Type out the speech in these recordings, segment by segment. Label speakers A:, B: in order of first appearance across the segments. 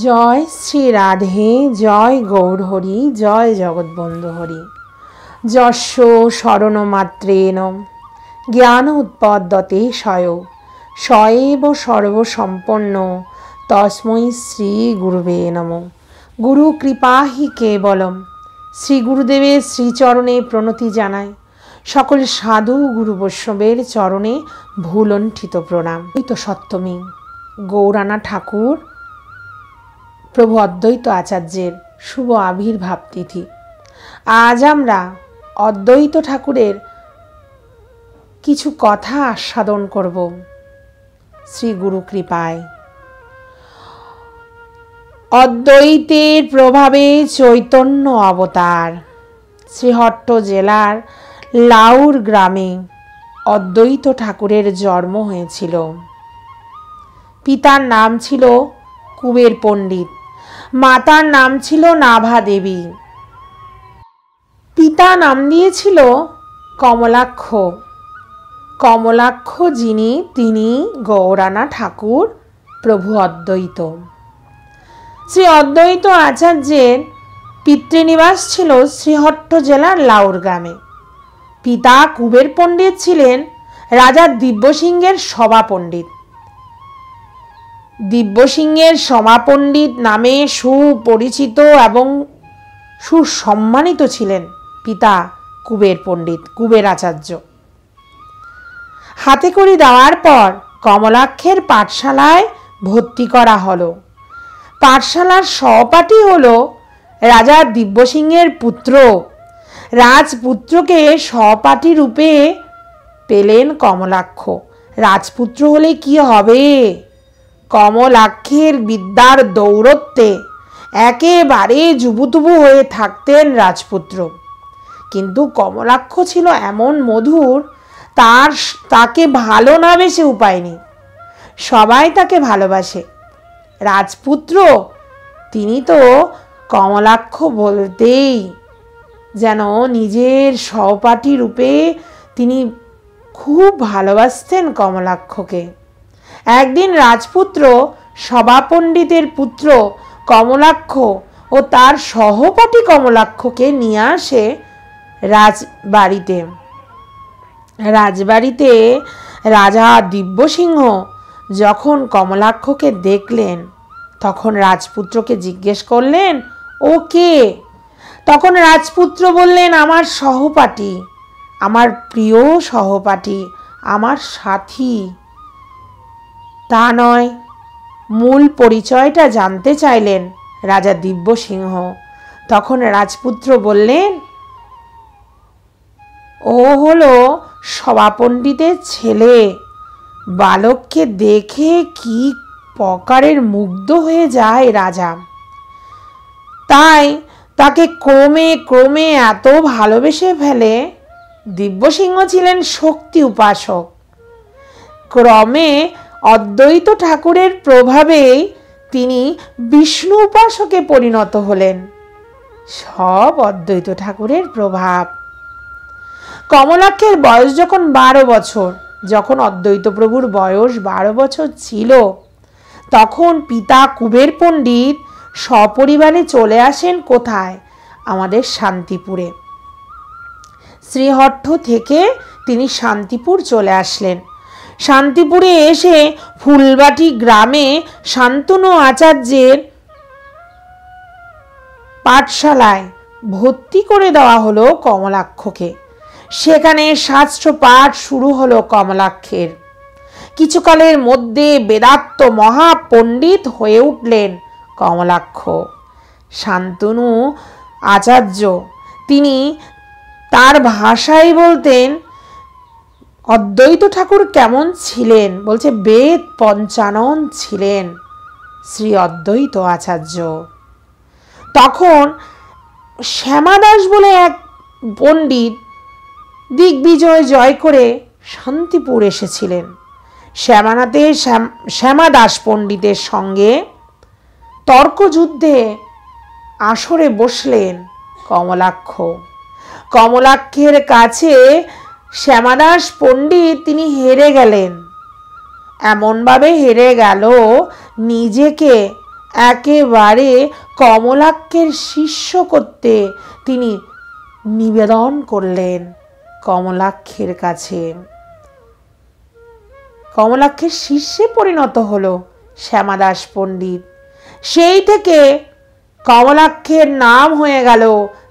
A: জয় শ্রী রাধে, জয় গৌরহরি, জয় জগৎবন্ধু হরি। যস্য শরণমাত্রেণ জ্ঞান উৎপদ্যতে সয় সএব সর্বসম্পন্ন তস্मै শ্রী গুরুবে নমঃ। গুরু কৃপা হি কেবলম। শ্রী গুরুদেবের শ্রীচরণে প্রণতি জানাই। সকল সাধু গুরু বৈষ্ণবের চরণে ভুলণ্ঠিত প্রণাম। এই তো সপ্তমী, গৌরানা ঠাকুর প্রভু অদ্বৈত আচার্যের শুভ আবির্ভাব তিথি। আজ আমরা অদ্বৈত ঠাকুরের কিছু কথা আস্বাদন করব শ্রী গুরু কৃপায়। অদ্বৈতের প্রভাবে চৈতন্য অবতার। শ্রীহট্ট জেলার লাউর গ্রামে অদ্বৈত ঠাকুরের জন্ম হয়েছিল। পিতার নাম ছিল কুবের পণ্ডিত, মাতার নাম ছিল নাভা দেবী। পিতা নাম দিয়েছিল কমলাক্ষ। কমলাক্ষ যিনি, তিনি গৌরানা ঠাকুর প্রভু অদ্বৈত। শ্রী অদ্বৈত আচার্যের পিতৃনিবাস ছিল শ্রীহট্ট জেলার লাউর গ্রামে। পিতা কুবের পণ্ডিত ছিলেন রাজা দিব্যসিংহের সভা পণ্ডিত। দিব্যসিংহের সভা পণ্ডিত নামে সুপরিচিত এবং সুসম্মানিত ছিলেন পিতা কুবের পণ্ডিত, কুবের আচার্য। হাতে খড়ি দেওয়ার পর কমলাক্ষের পাঠশালায় ভর্তি করা হলো। পাঠশালার সহপাঠী হলো রাজা দিব্যসিংহের পুত্র। রাজপুত্রকে সহপাঠী রূপে পেলেন কমলাক্ষ। রাজপুত্র হলে কি হবে? কমলাক্ষের বিদ্যার দৌরত্বে একেবারে জুবুতুবু হয়ে থাকতেন রাজপুত্র। কিন্তু কমলাক্ষ ছিল এমন মধুর, তাকে ভালো না বেশে উপায় নেই। সবাই তাকে ভালোবাসে। রাজপুত্র তিনি তো কমলাক্ষ বলতেই যেন নিজের সহপাঠী রূপে তিনি খুব ভালোবাসতেন কমলাক্ষকে। একদিন রাজপুত্র সভা পণ্ডিতের পুত্র কমলাক্ষ ও তার সহপাঠী কমলাক্ষকে নিয়ে আসে রাজবাড়িতে। রাজবাড়িতে রাজা দিব্যসিংহ যখন কমলাক্ষকে দেখলেন, তখন রাজপুত্রকে জিজ্ঞেস করলেন, ও কে? তখন রাজপুত্র বললেন, আমার সহপাঠী, আমার প্রিয় সহপাঠী, আমার সাথী। তা নয়, মূল পরিচয়টা জানতে চাইলেন রাজা দিব্যসিংহ। তখন রাজপুত্র বললেন, ও হলো সভা পণ্ডিতের ছেলে। বালককে দেখে কি প্রকারের মুগ্ধ হয়ে যায় রাজা, তাই তাকে ক্রমে ক্রমে এত ভালোবেসে ফেলে। দিব্যসিংহ ছিলেন শক্তি উপাসক। ক্রমে অদ্বৈত ঠাকুরের প্রভাবেই তিনি বিষ্ণু উপাসকে পরিণত হলেন। সব অদ্বৈত ঠাকুরের প্রভাব। কমলাক্ষের বয়স যখন 12 বছর, যখন অদ্বৈত প্রভুর বয়স 12 বছর ছিল, তখন পিতা কুবের পণ্ডিত সপরিবারে চলে আসেন কোথায়? আমাদের শান্তিপুরে। শ্রীহট্ট থেকে তিনি শান্তিপুর চলে আসলেন। শান্তিপুরে এসে ফুলবাটি গ্রামে শান্তনু আচার্যের পাঠশালায় ভর্তি করে দেওয়া হলো কমলাক্ষকে। সেখানে শাস্ত্র পাঠ শুরু হলো কমলাক্ষের। কিছুকালের মধ্যে বেদান্ত মহাপণ্ডিত হয়ে উঠলেন কমলাক্ষ। শান্তনু আচার্য তিনি তার ভাষায় বলতেন, অদ্বৈত ঠাকুর কেমন ছিলেন? বলছে, বেদ পঞ্চানন ছিলেন শ্রী অদ্বৈত আচার্য। তখন শ্যামাদাস বলে এক পণ্ডিত দিগ্বিজয় জয় করে শান্তিপুর এসেছিলেন। শ্যামাদাস পণ্ডিতের সঙ্গে তর্কযুদ্ধে আসরে বসলেন কমলাক্ষ। কমলাক্ষের কাছে শ্যামাদাস পণ্ডিত তিনি হেরে গেলেন। এমনভাবে হেরে গেল, নিজেকে একেবারে কমলাক্ষের শিষ্য করতে তিনি নিবেদন করলেন কমলাক্ষের কাছে। কমলাক্ষের শিষ্যে পরিণত হলো শ্যামাদাস পণ্ডিত। সেই থেকে কমলাক্ষের নাম হয়ে গেল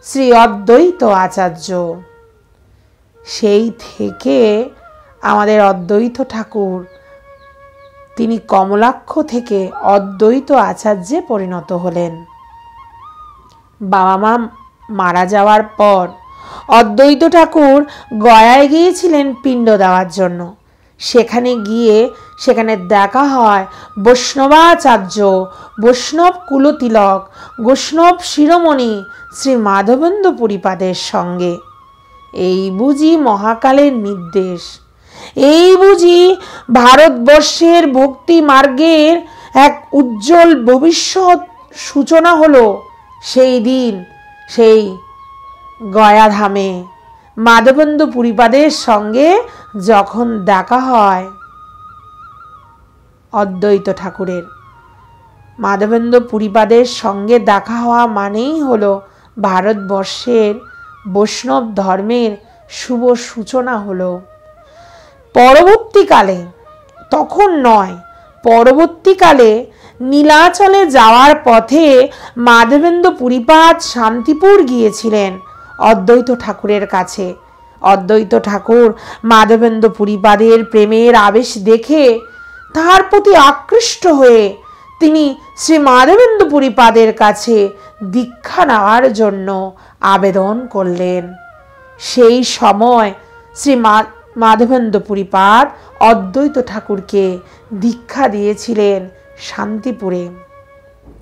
A: শ্রী অদ্বৈত আচার্য। সেই থেকে আমাদের অদ্বৈত ঠাকুর তিনি কমলাক্ষ থেকে অদ্বৈত আচার্যে পরিণত হলেন। বাবা মা মারা যাওয়ার পর অদ্বৈত ঠাকুর গয়ায় গিয়েছিলেন পিণ্ড দেওয়ার জন্য। সেখানে দেখা হয় বৈষ্ণবাচার্য, বৈষ্ণব কুলতিলক, বৈষ্ণব শিরোমণি শ্রী মাধবেন্দ্র পুরীপাদের সঙ্গে। এই বুঝি মহাকালের নির্দেশ, এই বুঝি ভারতবর্ষের ভক্তি মার্গের এক উজ্জ্বল ভবিষ্যৎ সূচনা হলো সেই দিন, সেই গয়াধামে মাধবেন্দ্র পুরীপাদের সঙ্গে যখন দেখা হয় অদ্বৈত ঠাকুরের। মাধবেন্দ্র পুরীপাদের সঙ্গে দেখা হওয়া মানেই হলো ভারতবর্ষের বৈষ্ণব ধর্মের শুভ সূচনা হলো। পরবর্তীকালে, তখন নয়, পরবর্তীকালে নীলাচলে যাওয়ার পথে মাধবেন্দ্র পুরীপাদ শান্তিপুর গিয়েছিলেন অদ্বৈত ঠাকুরের কাছে। অদ্বৈত ঠাকুর মাধবেন্দ্র পুরীপাদের প্রেমের আবেশ দেখে তার প্রতি আকৃষ্ট হয়ে তিনি শ্রী মাধবেন্দ্র পুরীপাদের কাছে দীক্ষা নেওয়ার জন্য আবেদন করলেন। সেই সময় শ্রী মাধবেন্দ্র পুরীপাদ অদ্বৈত ঠাকুরকে দীক্ষা দিয়েছিলেন শান্তিপুরে।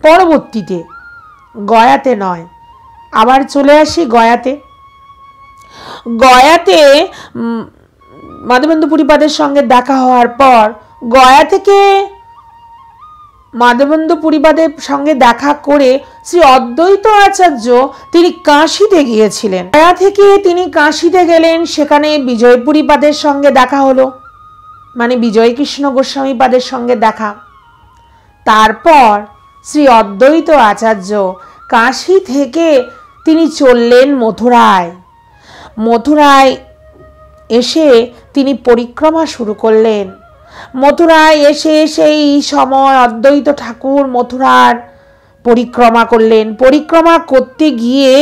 A: পরবর্তীতে গয়াতে নয়, আবার চলে আসি গয়াতে। গয়াতে মাধবেন্দ্র পুরীপাদের সঙ্গে দেখা হওয়ার পর গয়া থেকে মাধবেন্দ্র পুরীপাদের সঙ্গে দেখা করে শ্রী অদ্বৈত আচার্য তিনি কাশীতে গিয়েছিলেন। গয়া থেকে তিনি কাশীতে গেলেন, সেখানে বিজয় পুরীপাদের সঙ্গে দেখা হলো, মানে বিজয় কৃষ্ণ গোস্বামী পাদের সঙ্গে দেখা। তারপর শ্রী অদ্বৈত আচার্য কাশী থেকে তিনি চললেন মথুরায়। মথুরায় এসে তিনি পরিক্রমা শুরু করলেন। মথুরায় এসে সেই সময় অদ্বৈত ঠাকুর মথুরার পরিক্রমা করলেন। পরিক্রমা করতে গিয়ে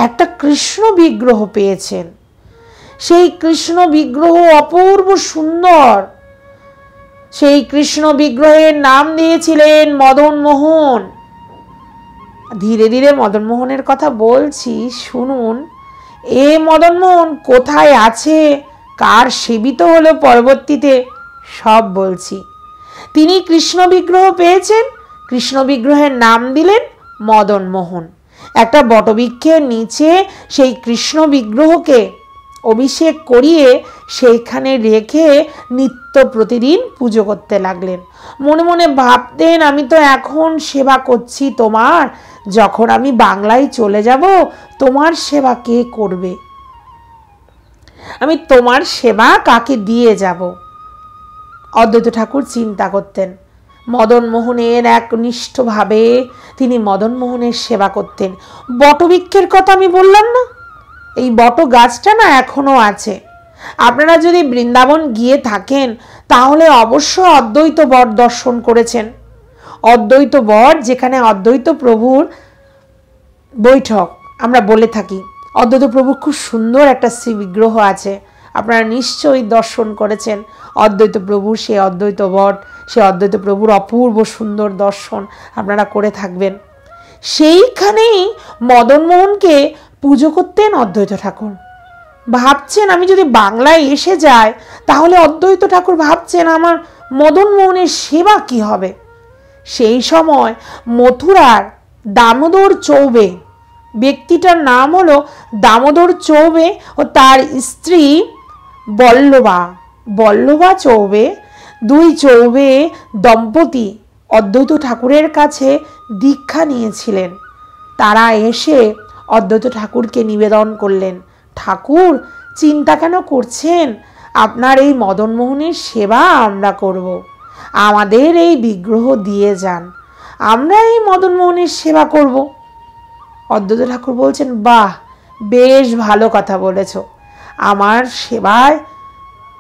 A: একটা কৃষ্ণ বিগ্রহ পেয়েছেন। সেই কৃষ্ণ বিগ্রহ অপূর্ব সুন্দর। সেই কৃষ্ণ বিগ্রহের নাম দিয়েছিলেন মদন মোহন। ধীরে ধীরে মদন মোহনের কথা বলছি, শুনুন। এ মদন মোহন কোথায় আছে, কার সেবিত হলো, পরবর্তীতে সব বলছি। তিনি কৃষ্ণ বিগ্রহ পেয়েছেন, কৃষ্ণ বিগ্রহের নাম দিলেন মদন মোহন। একটা বটবৃক্ষের নিচে সেই কৃষ্ণ বিগ্রহকে অভিষেক করিয়ে সেইখানে রেখে নিত্য প্রতিদিন পুজো করতে লাগলেন। মনে মনে ভাবতেন, আমি তো এখন সেবা করছি তোমার, যখন আমি বাংলায় চলে যাব তোমার সেবা কে করবে, আমি তোমার সেবা কাকে দিয়ে যাব। অদ্বৈত ঠাকুর চিন্তা করতেন। মদন মোহনের একনিষ্ঠভাবে তিনি মদন মোহনের সেবা করতেন। বটবৃক্ষের কথা আমি বললাম না, এই বট গাছটা না এখনো আছে। আপনারা যদি বৃন্দাবন গিয়ে থাকেন তাহলে অবশ্য অদ্বৈত বট দর্শন করেছেন। অদ্বৈত বট, যেখানে অদ্বৈত প্রভুর বৈঠক আমরা বলে থাকি। অদ্বৈত প্রভুর খুব সুন্দর একটা শ্রী বিগ্রহ আছে, আপনারা নিশ্চয়ই দর্শন করেছেন। অদ্বৈত প্রভু, সে অদ্বৈত বট, সে অদ্বৈত প্রভুর অপূর্ব সুন্দর দর্শন আপনারা করে থাকবেন। সেইখানেই মদন মোহনকে পুজো করতেন অদ্বৈত ঠাকুর। ভাবছেন, আমি যদি বাংলায় এসে যাই তাহলে অদ্বৈত ঠাকুর ভাবছেন আমার মদন মোহনের সেবা কি হবে। সেই সময় মথুরার দামোদর চৌবে, ব্যক্তিটার নাম হলো দামোদর চৌবে, ও তার স্ত্রী বল্লভা চৌবে, দুই চৌবে দম্পতি অদ্বৈত ঠাকুরের কাছে দীক্ষা নিয়েছিলেন। তারা এসে অদ্বৈত ঠাকুরকে নিবেদন করলেন, ঠাকুর চিন্তা কেন করছেন, আপনার এই মদন মোহনের সেবা আমরা করব, আমাদের এই বিগ্রহ দিয়ে যান, আমরা এই মদন মোহনের সেবা করব। অদ্বৈত ঠাকুর বলছেন, বাহ, বেশ ভালো কথা বলেছ। আমার সেবায়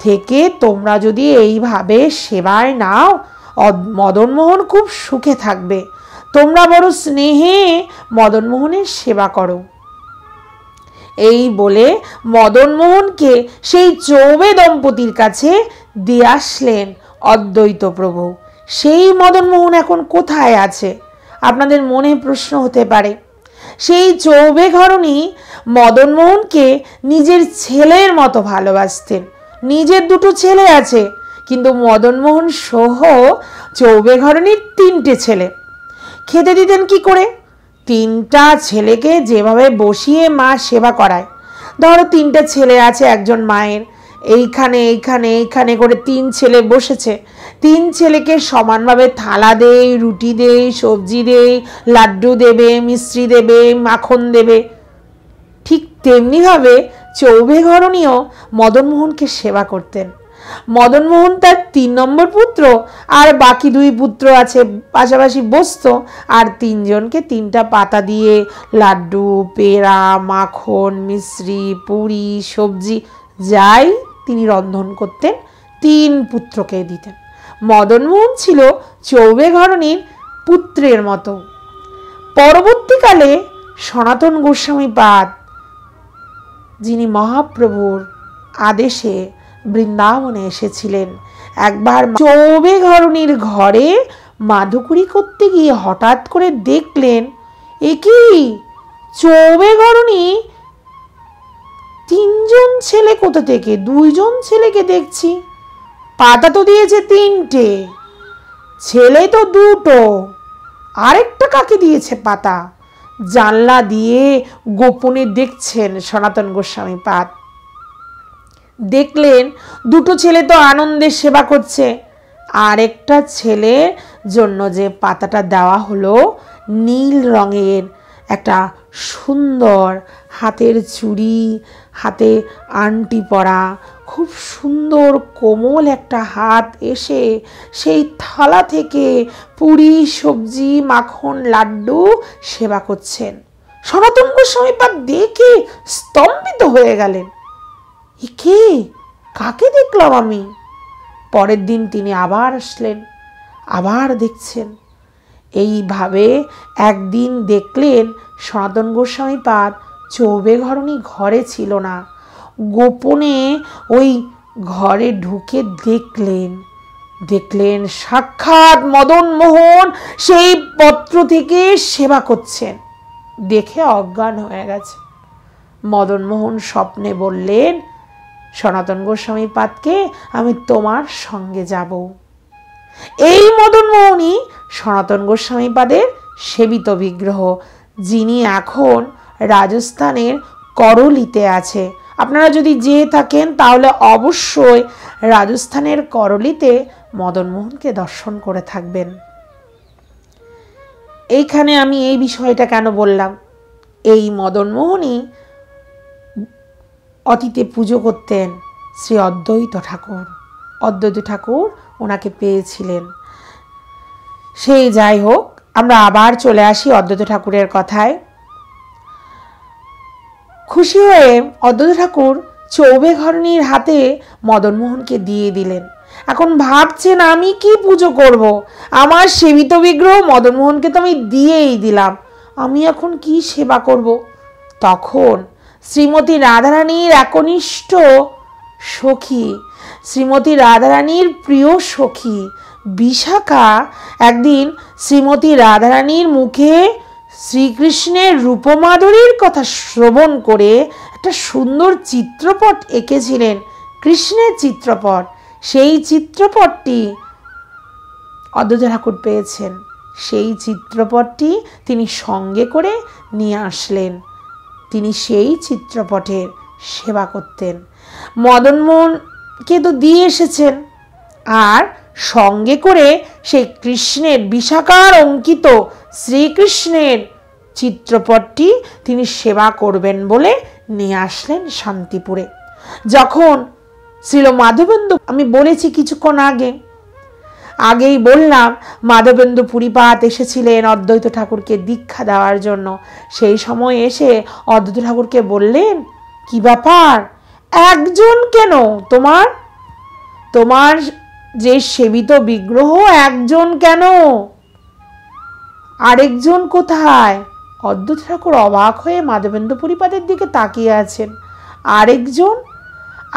A: থেকে তোমরা যদি এইভাবে সেবায় নাও, মদন মোহন খুব সুখে থাকবে। তোমরা বড় স্নেহে মদন মোহনের সেবা করো। এই বলে মদন মোহনকে সেই চৌবে দম্পতির কাছে দিয়ে আসলেন অদ্বৈত প্রভু। সেই মদন মোহন এখন কোথায় আছে? আপনাদের মনে প্রশ্ন হতে পারে। সেই চৌবে ঘরণী মদন মোহনকে নিজের ছেলের মতো ভালোবাসতেন। নিজের দুটো ছেলে আছে, কিন্তু মদন মোহন সহ চৌবে ঘরণীর 3টে ছেলে। খেতে দিতেন কি করে? 3টা ছেলেকে যেভাবে বসিয়ে মা সেবা করায়, ধরো 3টে ছেলে আছে একজন মায়ের, এইখানে এইখানে এইখানে করে 3 ছেলে বসেছে। 3 ছেলেকে সমানভাবে থালা দেয়, রুটি দেয়, সবজি দেয়, লাড্ডু দেবে, মিষ্টি দেবে, মাখন দেবে। ঠিক তেমনিভাবে চৌবে ঘরণীও মদন মোহনকে সেবা করতেন। মদন মোহন তার 3 নম্বর পুত্র, আর বাকি 2 পুত্র আছে পাশাপাশি বসত, আর 3 জনকে 3টা পাতা দিয়ে লাড্ডু, পেড়া, মাখন, মিশ্রি, পুরি, সবজি যাই তিনি রন্ধন করতেন 3 পুত্রকে দিতেন। মদন মোহন ছিল চৌবে ঘরণীর পুত্রের মতো। পরবর্তীকালে সনাতন গোস্বামী পাদ, যিনি মহাপ্রভুর আদেশে বৃন্দাবনে এসেছিলেন, একবার চৌবে ঘরণীর ঘরে মাধুকরী করতে গিয়ে হঠাৎ করে দেখলেন, এ কি, চৌবে ঘরণী 3 জন ছেলে কোথা থেকে? 2 জন ছেলেকে দেখছি, পাতা তো দিয়েছে 3টে, ছেলে তো 2টো, আরেকটা কাকে দিয়েছে পাতা? জানলা দিয়ে গোপনে দেখছেন সনাতন গোস্বামী পাদ। দেখলেন 2টো ছেলে তো আনন্দের সেবা করছে, আর একটা ছেলের জন্য যে পাতাটা দেওয়া হলো নীল রঙের একটা সুন্দর হাতের চুড়ি, হাতে আংটি পরা, খুব সুন্দর কোমল একটা হাত এসে সেই থালা থেকে পুরি, সবজি, মাখন, লাড্ডু সেবা করছেন। সনাতন গোস্বামী পাদ দেখে স্তম্ভিত হয়ে গেলেন, কে, কাকে দেখলাম আমি? পরের দিন তিনি আবার আসলেন, আবার দেখছেন। এইভাবে একদিন দেখলেন সনাতন গোস্বামী পাদ চৌবে ঘরণী ঘরে ছিল না, গোপনে ওই ঘরে ঢুকে দেখলেন সাক্ষাৎ মদন মোহন সেই পত্র থেকে সেবা করছেন। দেখে অজ্ঞান হয়ে গেছে। মদন মোহন স্বপ্নে বললেন সনাতন গোস্বামী পাদকে, আমি তোমার সঙ্গে যাব। এই মদন মোহনই সনাতন গোস্বামী পাদের সেবিত বিগ্রহ, যিনি এখন রাজস্থানের করলিতে আছে। আপনারা যদি যেয়ে থাকেন তাহলে অবশ্যই রাজস্থানের করলিতে মদন মোহনকে দর্শন করে থাকবেন। এইখানে আমি এই বিষয়টা কেন বললাম? এই মদন মোহনই অতীতে পুজো করতেন শ্রী অদ্বৈত ঠাকুর। অদ্বৈত ঠাকুর ওনাকে পেয়েছিলেন। সেই যাই হোক, আমরা আবার চলে আসি অদ্বৈত ঠাকুরের কথায়। খুশি হয়ে অদ্বৈত ঠাকুর চৌবে ঘরণীর হাতে মদন মোহনকে দিয়ে দিলেন। এখন ভাবছেন, আমি কি পুজো করব? আমার সেবিত বিগ্রহ মদন মোহনকে তো আমি দিয়েই দিলাম, আমি এখন কি সেবা করব? তখন শ্রীমতী রাধারানীর একনিষ্ঠ সখী, শ্রীমতী রাধারানীর প্রিয় সখী বিশাখা একদিন শ্রীমতী রাধারানীর মুখে শ্রীকৃষ্ণের রূপমাধুরীর কথা শ্রবণ করে একটা সুন্দর চিত্রপট এঁকেছিলেন, কৃষ্ণের চিত্রপট। সেই চিত্রপটটি অদ্বৈত ঠাকুর পেয়েছেন। সেই চিত্রপটটি তিনি সঙ্গে করে নিয়ে আসলেন। তিনি সেই চিত্রপটের সেবা করতেন। মদন মোহনকে তো দিয়ে এসেছেন, আর সঙ্গে করে সেই কৃষ্ণের বিশাখার অঙ্কিত শ্রীকৃষ্ণের চিত্রপটটি তিনি সেবা করবেন বলে নিয়ে আসলেন শান্তিপুরে। যখন শ্রীল মাধবেন্দু, আমি বলেছি কিছুক্ষণ আগে, আগেই বললাম মাধবেন্দ্র পুরীপাত এসেছিলেন অদ্বৈত ঠাকুরকে দীক্ষা দেওয়ার জন্য। সেই সময় এসে অদ্বৈত ঠাকুরকে বললেন, কি ব্যাপার, একজন কেন? তোমার যে সেবিত বিগ্রহ একজন কেন, আরেকজন কোথায়? অদ্বৈত ঠাকুর অবাক হয়ে মাধবেন্দ্র পুরীপাতের দিকে তাকিয়ে আছেন।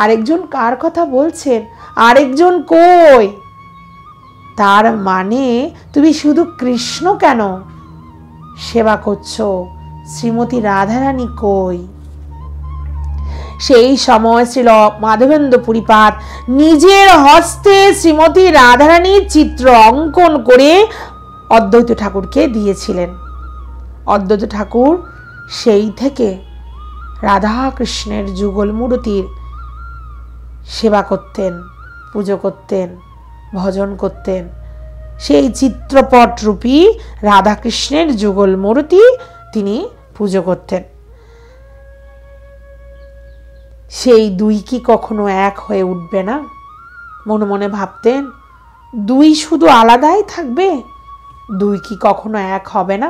A: আরেকজন কার কথা বলছেন? আরেকজন কই? তার মানে তুমি শুধু কৃষ্ণ কেন সেবা করছো, শ্রীমতী রাধারানী কই? সেই সময় শ্রী মাধবেন্দ্র পুরীপাত নিজের হস্তে শ্রীমতী রাধারানীর চিত্র অঙ্কন করে অদ্বৈত ঠাকুরকে দিয়েছিলেন। অদ্বৈত ঠাকুর সেই থেকে রাধা কৃষ্ণের যুগল মূর্তির সেবা করতেন, পুজো করতেন, ভজন করতেন। সেই চিত্রপট রূপী রাধাকৃষ্ণের যুগল মূর্তি তিনি পুজো করতেন। সেই দুই কি কখনো এক হয়ে উঠবে না? মনে মনে ভাবতেন, দুই শুধু আলাদাই থাকবে, দুই কি কখনো এক হবে না?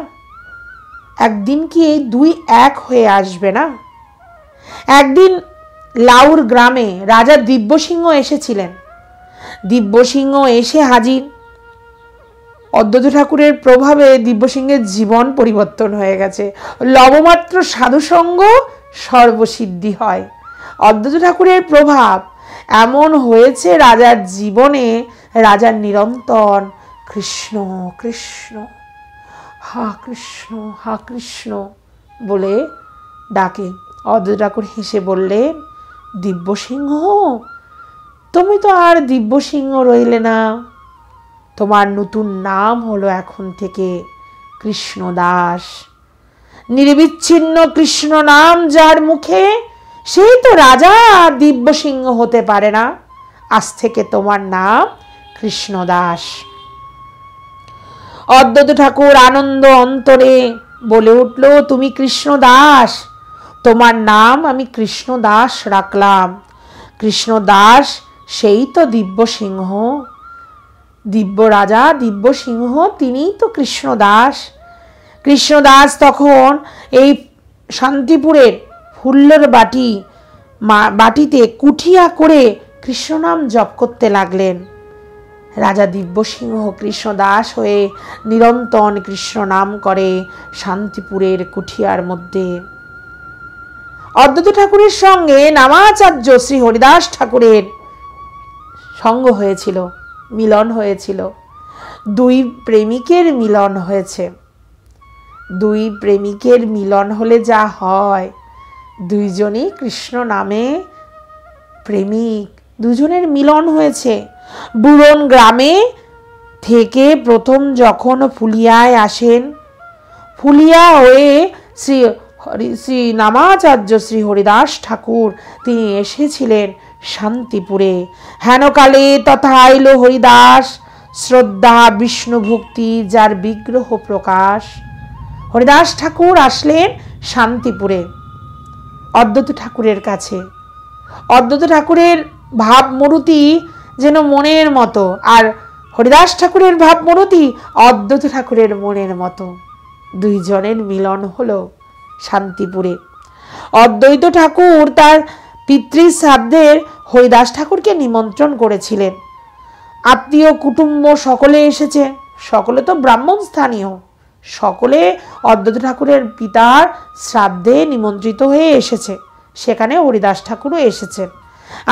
A: একদিন কি এই দুই এক হয়ে আসবে না? একদিন লাউর গ্রামে রাজা দিব্যসিংহ এসেছিলেন। দিব্যসিংহ এসে হাজির। অদ্বৈত ঠাকুরের প্রভাবে দিব্যসিংহের জীবন পরিবর্তন হয়ে গেছে। লবমাত্র সাধুসঙ্গ সর্বসিদ্ধি হয়। অদ্বৈত ঠাকুরের প্রভাব এমন হয়েছে রাজার জীবনে, রাজার নিরন্তর কৃষ্ণ কৃষ্ণ হা কৃষ্ণ হা কৃষ্ণ বলে ডাকে। অদ্বৈত ঠাকুর হেসে বললেন, দিব্যসিংহ, তুমি তো আর দিব্যসিংহ রইলে না, তোমার নতুন নাম হলো এখন থেকে কৃষ্ণদাস। নির্বিচ্ছিন্ন কৃষ্ণ নাম যার মুখে, সেই তো রাজা দিব্যসিংহ হতে পারে না। আজ থেকে তোমার নাম কৃষ্ণদাস। অদ্বৈত ঠাকুর আনন্দ অন্তরে বলে উঠল, তুমি কৃষ্ণদাস, তোমার নাম আমি কৃষ্ণদাস রাখলাম। কৃষ্ণদাস সেই তো দিব্যসিংহ, দিব্য রাজা দিব্যসিংহ, তিনিই তো কৃষ্ণদাস। কৃষ্ণদাস তখন এই শান্তিপুরের ফুল্লর বাটিতে কুঠিয়া করে কৃষ্ণনাম জপ করতে লাগলেন। রাজা দিব্যসিংহ কৃষ্ণদাস হয়ে নিরন্তর কৃষ্ণ নাম করে শান্তিপুরের কুঠিয়ার মধ্যে। অদ্বৈত ঠাকুরের সঙ্গে নামাচার্য শ্রী হরিদাস ঠাকুরের সঙ্গ হয়েছিল, মিলন হয়েছিল। দুই প্রেমিকের মিলন হয়েছে। দুই প্রেমিকের মিলন হলে যা হয়, দুইজনই কৃষ্ণ নামে প্রেমিক, দুজনের মিলন হয়েছে। বুরন গ্রামে থেকে প্রথম যখন ফুলিয়ায় আসেন, ফুলিয়া হয়ে শ্রী নামাচার্য শ্রী হরিদাস ঠাকুর তিনি এসেছিলেন শান্তিপুরে। হেনকালে তথা আইল হরিদাস, শ্রদ্ধা বিষ্ণু ভক্তি যার বিগ্রহ প্রকাশ। হরিদাস ঠাকুর আসলেন শান্তিপুরে অদ্বৈত ঠাকুরের কাছে। অদ্বৈত ঠাকুরের ভাবমূর্তি যেন মনের মতো, আর হরিদাস ঠাকুরের ভাবমূর্তি অদ্বৈত ঠাকুরের মনের মতো। দুইজনের মিলন হলো শান্তিপুরে। অদ্বৈত ঠাকুর তার পিতৃশ্রাদ্ধের হরিদাস ঠাকুরকে নিমন্ত্রণ করেছিলেন। আত্মীয় কুটুম্ব সকলে এসেছে, সকলে তো ব্রাহ্মণ স্থানীয়, সকলে অদ্বৈত ঠাকুরের পিতার শ্রাদ্ধে নিমন্ত্রিত হয়ে এসেছে। সেখানে হরিদাস ঠাকুরও এসেছেন।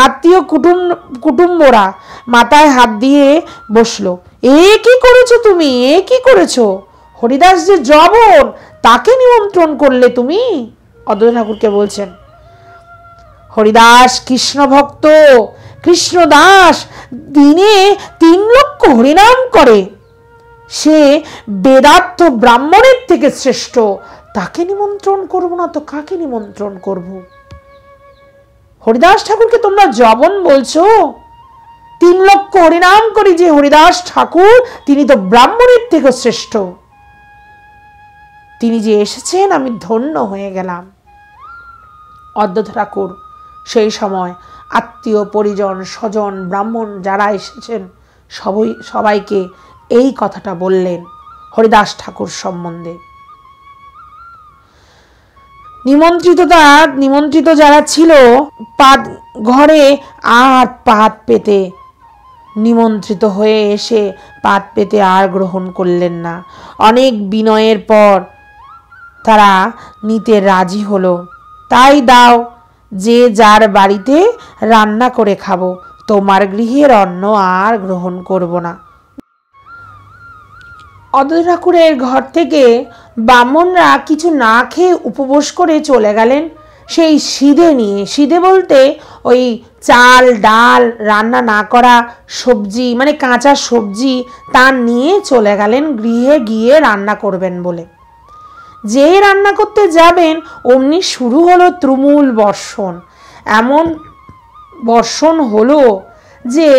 A: আত্মীয় কুটুম্বরা মাথায় হাত দিয়ে বসলো। এ কি করেছো তুমি, এ কি করেছো? হরিদাস যে জবন, তাকে নিমন্ত্রণ করলে তুমি? অদ্বৈত ঠাকুরকে বলছেন। হরিদাস কৃষ্ণ ভক্ত, কৃষ্ণদাস, দিনে 3 লক্ষ হরিনাম করে, সে বেদার্থ ব্রাহ্মণের থেকে শ্রেষ্ঠ, তাকে নিমন্ত্রণ করব না তো কাকে নিমন্ত্রণ করব? হরিদাস ঠাকুরকে তোমরা জবন বলছো? 3 লক্ষ হরিনাম করি যে হরিদাস ঠাকুর, তিনি তো ব্রাহ্মণের থেকে শ্রেষ্ঠ। তিনি যে এসেছেন আমি ধন্য হয়ে গেলাম। অদ্বৈত ঠাকুর সেই সময় আত্মীয় পরিজন স্বজন ব্রাহ্মণ যারা এসেছেন সবাইকে এই কথাটা বললেন হরিদাস ঠাকুর সম্বন্ধে। নিমন্ত্রিত যারা ছিল পাত ঘরে আর পাত পেতে নিমন্ত্রিত হয়ে এসে পাত পেতে আর গ্রহণ করলেন না। অনেক বিনয়ের পর তারা নিতে রাজি হলো। তাই দাও, যে যার বাড়িতে রান্না করে খাবো, তোমার গৃহের অন্ন আর গ্রহণ করব না। অদ্বৈত ঠাকুরের ঘর থেকে ব্রাহ্মণরা কিছু না খেয়ে উপবাস করে চলে গেলেন সেই সিধে নিয়ে। সিধে বলতে ওই চাল ডাল রান্না না করা সবজি, মানে কাঁচা সবজি, তা নিয়ে চলে গেলেন গৃহে গিয়ে রান্না করবেন বলে। যেই রান্না করতে যাবেন অমনি শুরু হলো তুমুল বর্ষণ। এমন বর্ষণ হলো যে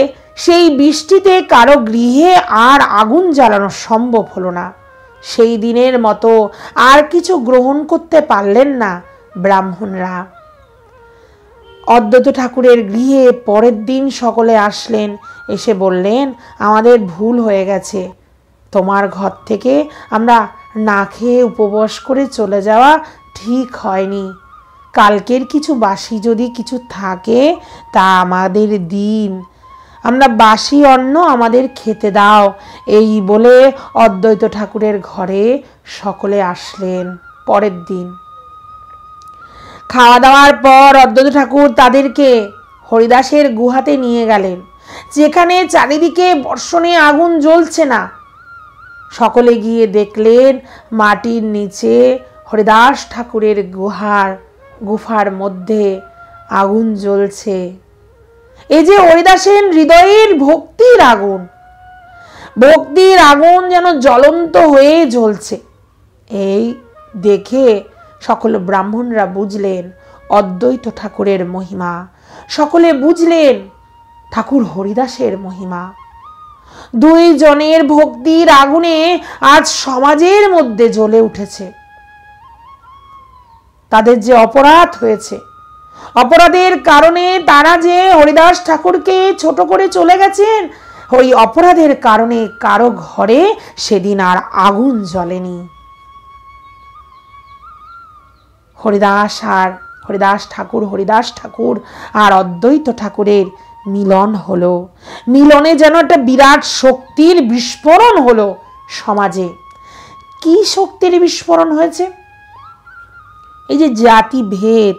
A: সেই বৃষ্টিতে কারো গৃহে আর আগুন জ্বালানো সম্ভব হলো না। সেই দিনের মতো আর কিছু গ্রহণ করতে পারলেন না ব্রাহ্মণরা। অদ্বৈত ঠাকুরের গৃহে পরের দিন সকলে আসলেন, এসে বললেন, আমাদের ভুল হয়ে গেছে, তোমার ঘর থেকে আমরা না খেয়ে উপবাস করে চলে যাওয়া ঠিক হয়নি। কালকের কিছু বাসি যদি কিছু থাকে তা আমাদের দিন, আমরা বাসি অন্ন আমাদের খেতে দাও। এই বলে অদ্বৈত ঠাকুরের ঘরে সকলে আসলেন। পরের দিন খাওয়া দাওয়ার পর অদ্বৈত ঠাকুর তাদেরকে হরিদাসের গুহাতে নিয়ে গেলেন, যেখানে চারিদিকে বর্ষণে আগুন জ্বলছে না। সকলে গিয়ে দেখলেন মাটির নিচে হরিদাস ঠাকুরের গুফার মধ্যে আগুন জ্বলছে। এই যে হরিদাসের হৃদয়ের ভক্তির আগুন যেন জ্বলন্ত হয়ে জ্বলছে। এই দেখে সকল ব্রাহ্মণরা বুঝলেন অদ্বৈত ঠাকুরের মহিমা, সকলে বুঝলেন ঠাকুর হরিদাসের মহিমা। দুই জনের ভক্তির আগুনে আজ সমাজের মধ্যে জ্বলে উঠেছে। তাদের যে অপরাধ হয়েছে, অপরাধের কারণে তারা যে হরিদাস ঠাকুরকে ছোট করে চলে গেছেন, ওই অপরাধের কারণে কারো ঘরে সেদিন আর আগুন জ্বলেনি। হরিদাস ঠাকুর আর অদ্বৈত ঠাকুরের মিলন হলো। মিলনে যেন একটা বিরাট শক্তির বিস্ফোরণ হলো সমাজে। কি শক্তির বিস্ফোরণ হয়েছে? এই যে জাতি ভেদ,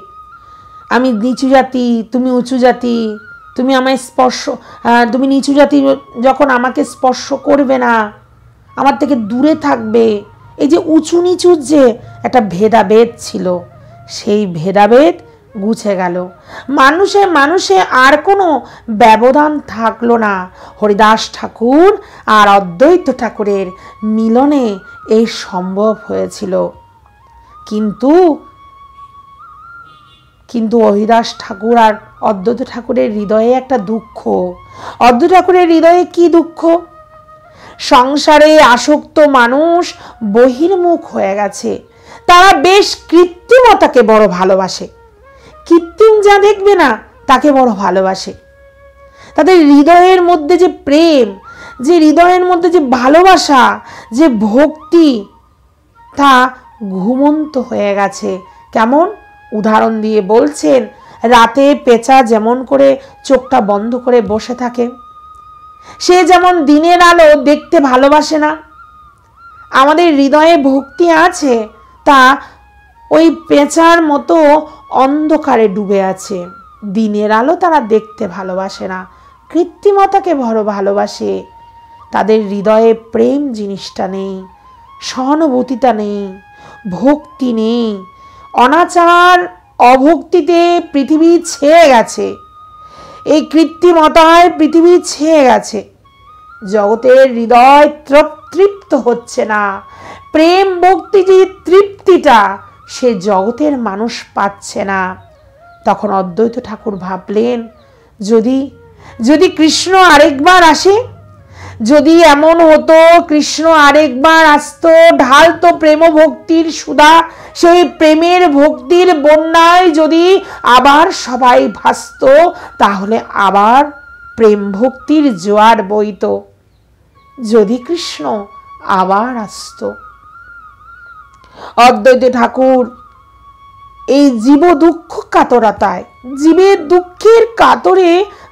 A: আমি নিচু জাতি, তুমি উঁচু জাতি, তুমি আমায় তুমি নিচু জাতি যখন আমাকে স্পর্শ করবে না, আমার থেকে দূরে থাকবে, এই যে উঁচু নিচুর যে একটা ভেদাভেদ ছিল, সেই ভেদাভেদ গুছে গেল। মানুষে আর কোনো ব্যবধান থাকলো না। হরিদাস ঠাকুর আর অদ্বৈত ঠাকুরের মিলনে এই সম্ভব হয়েছিল। কিন্তু হরিদাস ঠাকুর আর অদ্বৈত ঠাকুরের হৃদয়ে একটা দুঃখ। অদ্বৈত ঠাকুরের হৃদয়ে কি দুঃখ? সংসারে আসক্ত মানুষ বহির্মুখ হয়ে গেছে। তারা বেশ কৃত্রিমতাকে বড় ভালোবাসে, কৃত্রিম যা দেখবে না তাকে বড় ভালোবাসে। তাদের হৃদয়ের মধ্যে যে প্রেম, যে হৃদয়ের মধ্যে যে ভালোবাসা, যে ভক্তি, তা ঘুমন্ত হয়ে গেছে। কেমন? উদাহরণ দিয়ে বলছেন, রাতে পেঁচা যেমন করে চোখটা বন্ধ করে বসে থাকে, সে যেমন দিনের আলো দেখতে ভালোবাসে না, আমাদের হৃদয়ে ভক্তি আছে, তা ওই পেঁচার মতো অন্ধকারে ডুবে আছে। দিনের আলো তারা দেখতে ভালোবাসে না, কৃত্রিমতাকে বড় ভালোবাসে। তাদের হৃদয়ে প্রেম জিনিসটা নেই, সহানুভূতিটা নেই, ভক্তি নেই। অনাচার অভক্তিতে পৃথিবী ছেয়ে গেছে, এই কৃত্রিমতায় পৃথিবী ছেয়ে গেছে। জগতের হৃদয় তৃপ্ত হচ্ছে না। প্রেম ভক্তি যে তৃপ্তিটা সে জগতের মানুষ পাচ্ছে না। তখন অদ্বৈত ঠাকুর ভাবলেন, যদি কৃষ্ণ আরেকবার আসে, যদি এমন হতো কৃষ্ণ আরেকবার আসতো, ঢালতো প্রেম ভক্তির সুধা, সেই প্রেমের ভক্তির বন্যায় যদি আবার সবাই ভাসতো, তাহলে আবার প্রেম ভক্তির জোয়ার বইত। যদি কৃষ্ণ আবার আসতো। অদ্বৈত ঠাকুর এই জীব দুঃখ কাতরতায়, জীবের দুঃখের কাতরে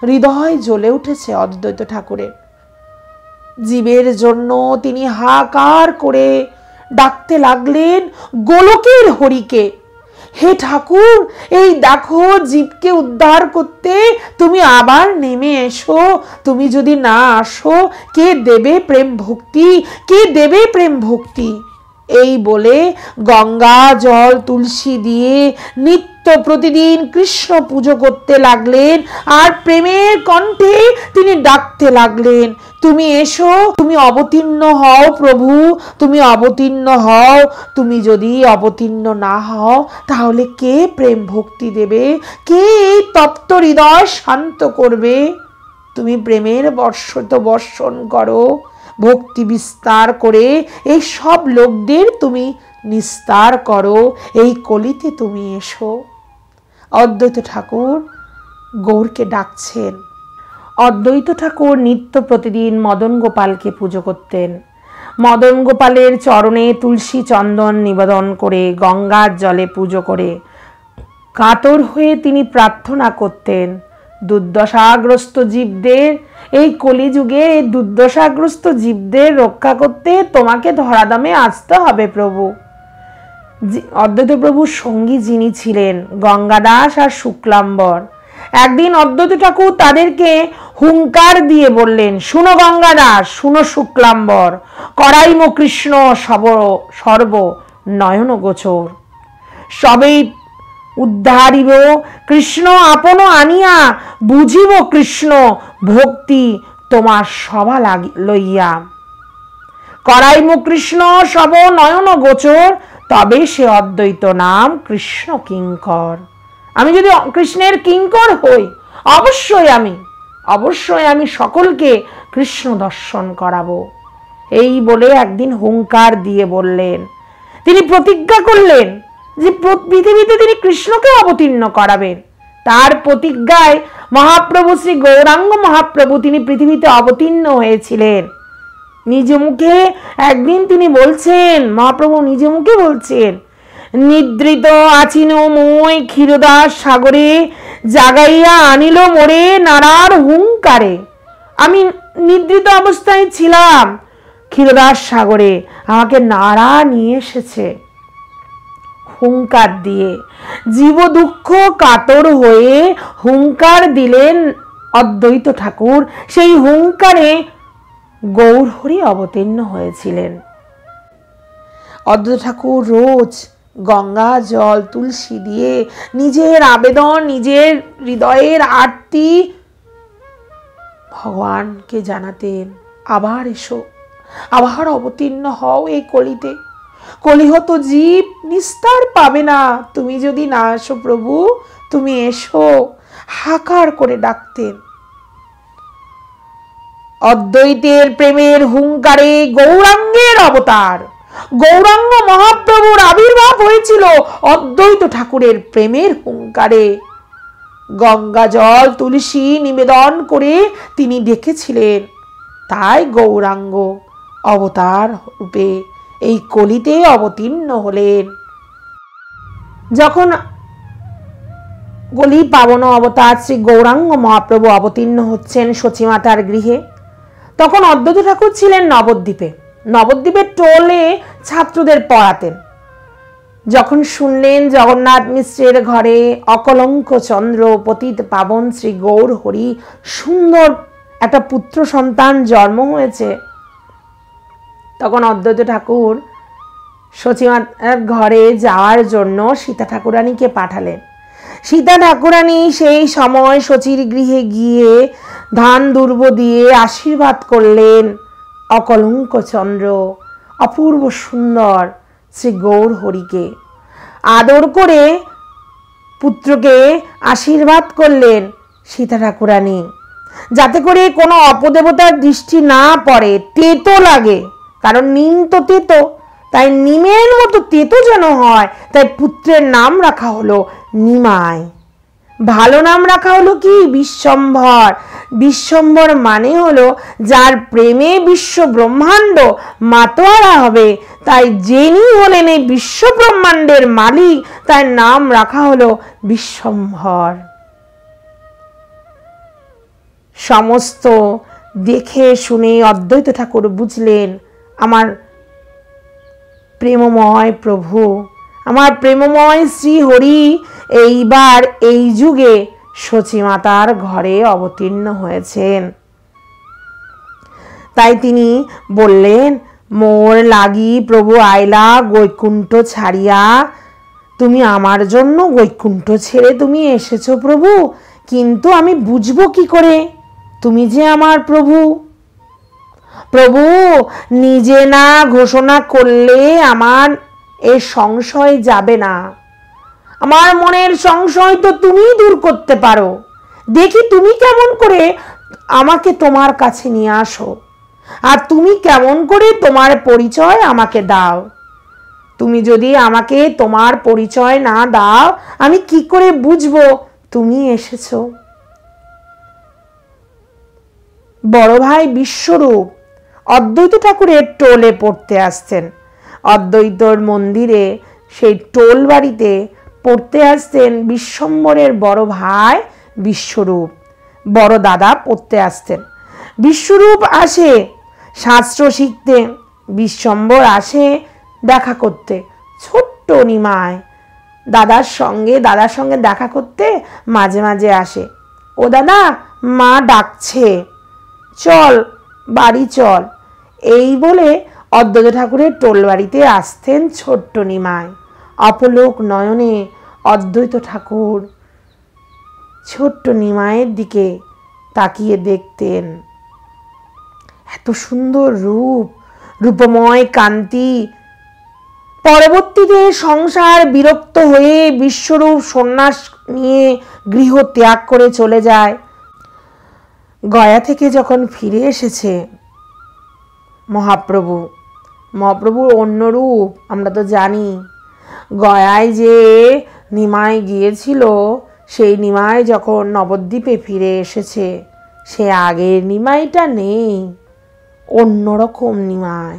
A: হৃদয় জ্বলে উঠেছে অদ্বৈত ঠাকুরের। জীবের জন্য তিনি হাহাকার করে ডাকতে লাগলেন গোলকের হরিকে, হে ঠাকুর, এই দেখো জীবকে উদ্ধার করতে তুমি আবার নেমে এসো। তুমি যদি না আসো কে দেবে প্রেম ভক্তি, কে দেবে প্রেম ভক্তি। এই বলে গঙ্গা জল তুলসী দিয়ে নিত্য প্রতিদিন কৃষ্ণ পুজো করতে লাগলেন, আর প্রেমের কণ্ঠে তিনি ডাকতে লাগলেন, তুমি এসো, তুমি অবতীর্ণ হও প্রভু, তুমি অবতীর্ণ হও। তুমি যদি অবতীর্ণ না হও তাহলে কে প্রেম ভক্তি দেবে, কে এই তপ্ত হৃদয় শান্ত করবে। তুমি প্রেমের বর্ষণ করো, ভক্তি বিস্তার করে এই সব লোকদের তুমি নিস্তার করো, এই কলিতে তুমি এসো। অদ্বৈত ঠাকুর গৌরকে ডাকছেন। অদ্বৈত ঠাকুর নিত্য প্রতিদিন মদন গোপালকে পুজো করতেন। মদন গোপালের চরণে তুলসী চন্দন নিবেদন করে, গঙ্গার জলে পুজো করে কাতর হয়ে তিনি প্রার্থনা করতেন, দুর্দশাগ্রস্ত জীবদের, এই কলিযুগে এই দুর্দশাগ্রস্ত জীবদের রক্ষা করতে তোমাকে ধরাধামে আসতে হবে প্রভু। অদ্বৈত প্রভুর সঙ্গী যিনি ছিলেন গঙ্গাদাস আর শুক্লাম্বর, একদিন অদ্বৈত ঠাকুর তাদেরকে হুঙ্কার দিয়ে বললেন, শুনো গঙ্গাদাস, শুনো শুক্লাম্বর, করাইম কৃষ্ণ সর্ব নয়ন গোচর, সবেই উদ্ধারিব কৃষ্ণ আপন আনিয়া, বুঝিব কৃষ্ণ ভক্তি তোমার সভা লইয়া। করাইম কৃষ্ণ সব নয়ন গোচর, তবে সে অদ্বৈত নাম কৃষ্ণ কিঙ্কর। আমি যদি কৃষ্ণের কিঙ্কর হই, অবশ্যই আমি সকলকে কৃষ্ণ দর্শন করাবো। এই বলে একদিন হুঙ্কার দিয়ে বললেন, তিনি প্রতিজ্ঞা করলেন যে পৃথিবীতে তিনি কৃষ্ণকে অবতীর্ণ করাবেন। তার প্রতিজ্ঞায় মহাপ্রভু শ্রী গৌরাঙ্গ মহাপ্রভু তিনি পৃথিবীতে অবতীর্ণ হয়েছিলেন। নিজ মুখে একদিন তিনি বলছেন, মহাপ্রভু নিজ মুখে বলছেন, নিদ্রিত আছিন মই ক্ষীরদাস সাগরে, জাগাইয়া আনিল মোরে নারার হুঙ্কারে। আমি নিদ্রিত অবস্থায় ছিলাম ক্ষীরদাস সাগরে, আমাকে নারা নিয়ে এসেছে হুঙ্কার দিয়ে। জীব দুঃখ কাতর হয়ে হুঙ্কার দিলেন অদ্বৈত ঠাকুর, সেই হুঙ্কারে গৌরহরি অবতীর্ণ হয়েছিলেন। অদ্বৈত ঠাকুর রোজ গঙ্গা জল তুলসী দিয়ে নিজের আবেদন, নিজের হৃদয়ের আরতি ভগবানকে জানাতেন, আবার এসো, আবার অবতীর্ণ হও এই কলিতে। কলিহত জীব নিস্তার পাবে না তুমি যদি না আসো প্রভু, তুমি এসো, হাকার করে ডাকতেন। অদ্বৈতের প্রেমের হুঙ্কারে গৌরাঙ্গের অবতার, গৌরাঙ্গ মহাপ্রভুর আবির্ভাব হয়েছিল অদ্বৈত ঠাকুরের প্রেমের হুঙ্কারে। গঙ্গা জল তুলসী নিবেদন করে তিনি ডেকেছিলেন, তাই গৌরাঙ্গ অবতার রূপে এই কলিতে অবতীর্ণ হলেন। যখন কলি পাবন অবতার শ্রী গৌরাঙ্গ মহাপ্রভু অবতীর্ণ হচ্ছেন সচিমাতার গৃহে, তখন অদ্বৈত ঠাকুর ছিলেন নবদ্বীপে। নবদ্বীপের টোলে ছাত্রদের পড়াতেন। যখন শুনলেন জগন্নাথ মিশ্রের ঘরে অকলঙ্ক চন্দ্র পতিত পাবন শ্রী গৌর হরি সুন্দর একটা পুত্র সন্তান জন্ম হয়েছে, তখন অদ্বৈত ঠাকুর সচিমাতার ঘরে যাওয়ার জন্য সীতা ঠাকুরানীকে পাঠালেন। সীতা ঠাকুরানী সেই সময় সচির গৃহে গিয়ে ধান দুর্ব দিয়ে আশীর্বাদ করলেন অকলঙ্ক চন্দ্র অপূর্ব সুন্দর শ্রী গৌর হরিকে। আদর করে পুত্রকে আশীর্বাদ করলেন সীতা ঠাকুরানী, যাতে করে কোনো অপদেবতার দৃষ্টি না পড়ে, তেতো লাগে, কারণ নিম তো তেতো, তাই নিমের মতো তেতো যেন হয়, তাই পুত্রের নাম রাখা হলো নিমাই। ভালো নাম রাখা হলো কি বিশ্বম্ভর। বিশ্বম্ভর মানে হলো যার প্রেমে বিশ্ব ব্রহ্মাণ্ড মাতোয়ারা হবে। তাই যিনি হলেন এই বিশ্ব ব্রহ্মাণ্ডের মালিক, তার নাম রাখা হলো বিশ্বম্ভর। সমস্ত দেখে শুনে অদ্বৈত ঠাকুর বুঝলেন আমার প্রেমময় প্রভু, আমার প্রেমময় শ্রী হরি এইবার এই যুগে সচিমাতার ঘরে অবতীর্ণ হয়েছেন। তাই তিনি বললেন, মোর লাগি প্রভু আইলা বৈকুণ্ঠ ছাড়িয়া। তুমি আমার জন্য বৈকুণ্ঠ ছেড়ে তুমি এসেছো প্রভু, কিন্তু আমি বুঝবো কি করে তুমি যে আমার প্রভু? প্রভু নিজে না ঘোষণা করলে আমার এ সংশয় যাবে না। আমার মনের সংশয় তো তুমি দূর করতে পারো। দেখি তুমি কেমন করে আমাকে তোমার কাছে নিয়ে আসো, আর তুমি কেমন করে তোমার পরিচয় আমাকে দাও। তুমি যদি আমাকে তোমার পরিচয় না দাও, আমি কি করে বুঝবো তুমি এসেছো? বড় ভাই বিশ্বরূপ অদ্বৈত ঠাকুরের টোলে পড়তে আসতেন। অদ্বৈতর মন্দিরে সেই টোল বাড়িতে পড়তে আসতেন বিশ্বম্বরের বড় ভাই বিশ্বরূপ, বড় দাদা পড়তে আসতেন। বিশ্বরূপ আসে শাস্ত্র শিখতে, বিশ্বম্বর আসে দেখা করতে। ছোট্ট নিমায় দাদার সঙ্গে দেখা করতে মাঝে মাঝে আসে। ও দাদা, মা ডাকছে, চল বাড়ি চল, এই বলে অদ্বৈত ঠাকুরের টোল বাড়িতে আসতেন ছোট্ট নিমায়। অপলোক নয়নে অদ্বৈত ঠাকুর ছোট্ট নিমায়ের দিকে তাকিয়ে দেখতেন। এত সুন্দর রূপ, রূপময় কান্তি। পরবর্তীতে সংসার বিরক্ত হয়ে বিশ্বরূপ সন্ন্যাস নিয়ে গৃহ ত্যাগ করে চলে যায়। গয়া থেকে যখন ফিরে এসেছে মহাপ্রভুর অন্য রূপ আমরা তো জানি। গয়ায় যে নিমাই গিয়েছিল, সেই নিমাই যখন নবদ্বীপে ফিরে এসেছে, সে আগের নিমাইটা নেই, অন্যরকম নিমাই।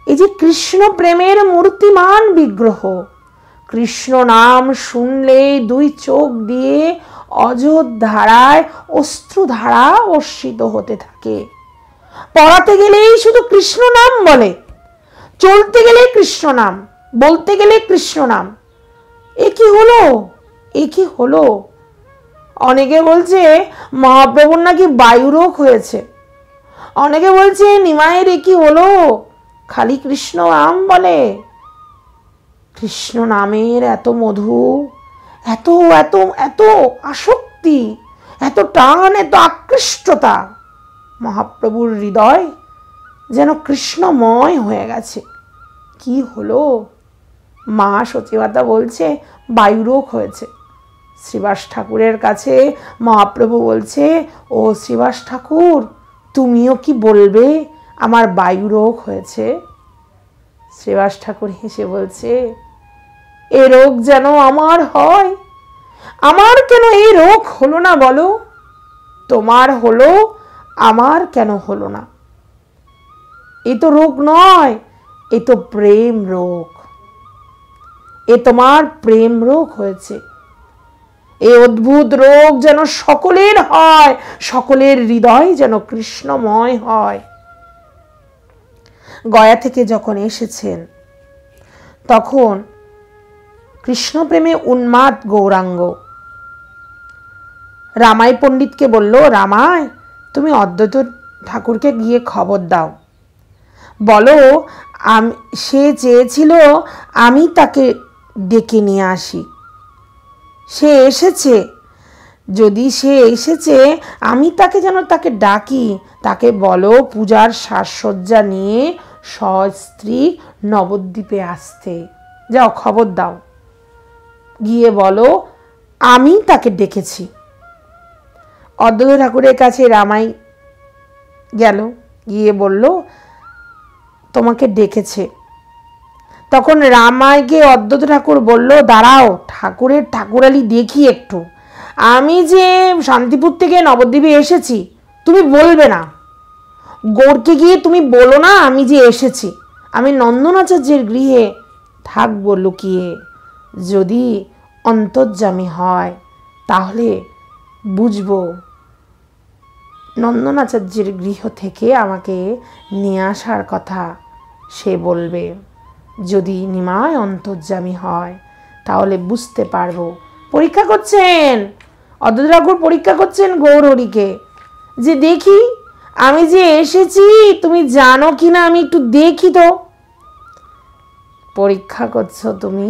A: এই যে কৃষ্ণ প্রেমের মূর্তিমান বিগ্রহ, কৃষ্ণ নাম শুনলে দুই চোখ দিয়ে অযোধ্যারায় অশ্রুধারা বর্ষিত হতে থাকে। পড়াতে গেলেই শুধু কৃষ্ণ নাম বলে, চলতে গেলে কৃষ্ণ নাম, বলতে গেলে কৃষ্ণ নাম। এ কি হলো? অনেকে বলছে মহাপ্রভুর নাকি বায়ুরোগ হয়েছে, অনেকে বলছে নিমায়ের এ কি হলো, খালি কৃষ্ণ নাম বলে। কৃষ্ণ নামের এত মধু, এত এত এত আসক্তি, এত টান, এত আকৃষ্টতা। মহাপ্রভুর হৃদয় যেন কৃষ্ণময় হয়ে গেছে। কি হলো? মা সচিমাতা বলছে বায়ুরোগ হয়েছে। শ্রীবাস ঠাকুরের কাছে মহাপ্রভু বলছে, ও শ্রীবাস ঠাকুর, তুমিও কি বলবে আমার বায়ুরোগ হয়েছে? শ্রীবাস ঠাকুর হেসে বলছে, এ রোগ যেন আমার হয়, আমার কেন এই রোগ হলো না বলো? তোমার হলো, আমার কেন হলো না? এ তো রোগ নয়, এ তো প্রেম রোগ। এ তোমার প্রেম রোগ হয়েছে। এই অদ্ভুত রোগ যেন সকলের হয়, সকলের হৃদয় যেন কৃষ্ণময় হয়। গয়া থেকে যখন এসেছেন তখন কৃষ্ণ প্রেমে উন্মাদ গৌরাঙ্গ রামাই পণ্ডিতকে বলল, রামাই তুমি অদ্বৈত ঠাকুরকে গিয়ে খবর দাও, বলো সে চেয়েছিল আমি তাকে ডেকে নিয়ে আসি, সে এসেছে, যদি সে এসেছে আমি তাকে যেন তাকে ডাকি, তাকে বলো পূজার সাজসজ্জা নিয়ে সস্ত্রী নবদ্বীপে আসতে। যাও খবর দাও, গিয়ে বলো আমি তাকে ডেকেছি। অদ্বৈত ঠাকুরের কাছে রামাই গেল, গিয়ে বলল তোমাকে ডেকেছে। তখন রামাইকে অদ্বৈত ঠাকুর বলল, দাঁড়াও, ঠাকুরের ঠাকুরালি দেখি একটু। আমি যে শান্তিপুর থেকে নবদ্বীপে এসেছি তুমি বলবে না, গৌরকে গিয়ে তুমি বলো না আমি যে এসেছি, আমি নন্দনাচার্যের গৃহে থাকবো লুকিয়ে। যদি অন্তর্যামী হয় তাহলে বুঝবো নন্দনাচার্যের গৃহ থেকে আমাকে নিয়ে আসার কথা সে বলবে। যদি নিমায় অন্তর্যামী হয় তাহলে বুঝতে পারবো। পরীক্ষা করছেন অদ্বৈত ঠাকুর, পরীক্ষা করছেন গৌরহরিকে, যে দেখি আমি যে এসেছি তুমি জানো কি না, আমি একটু দেখি তো। পরীক্ষা করছো তুমি?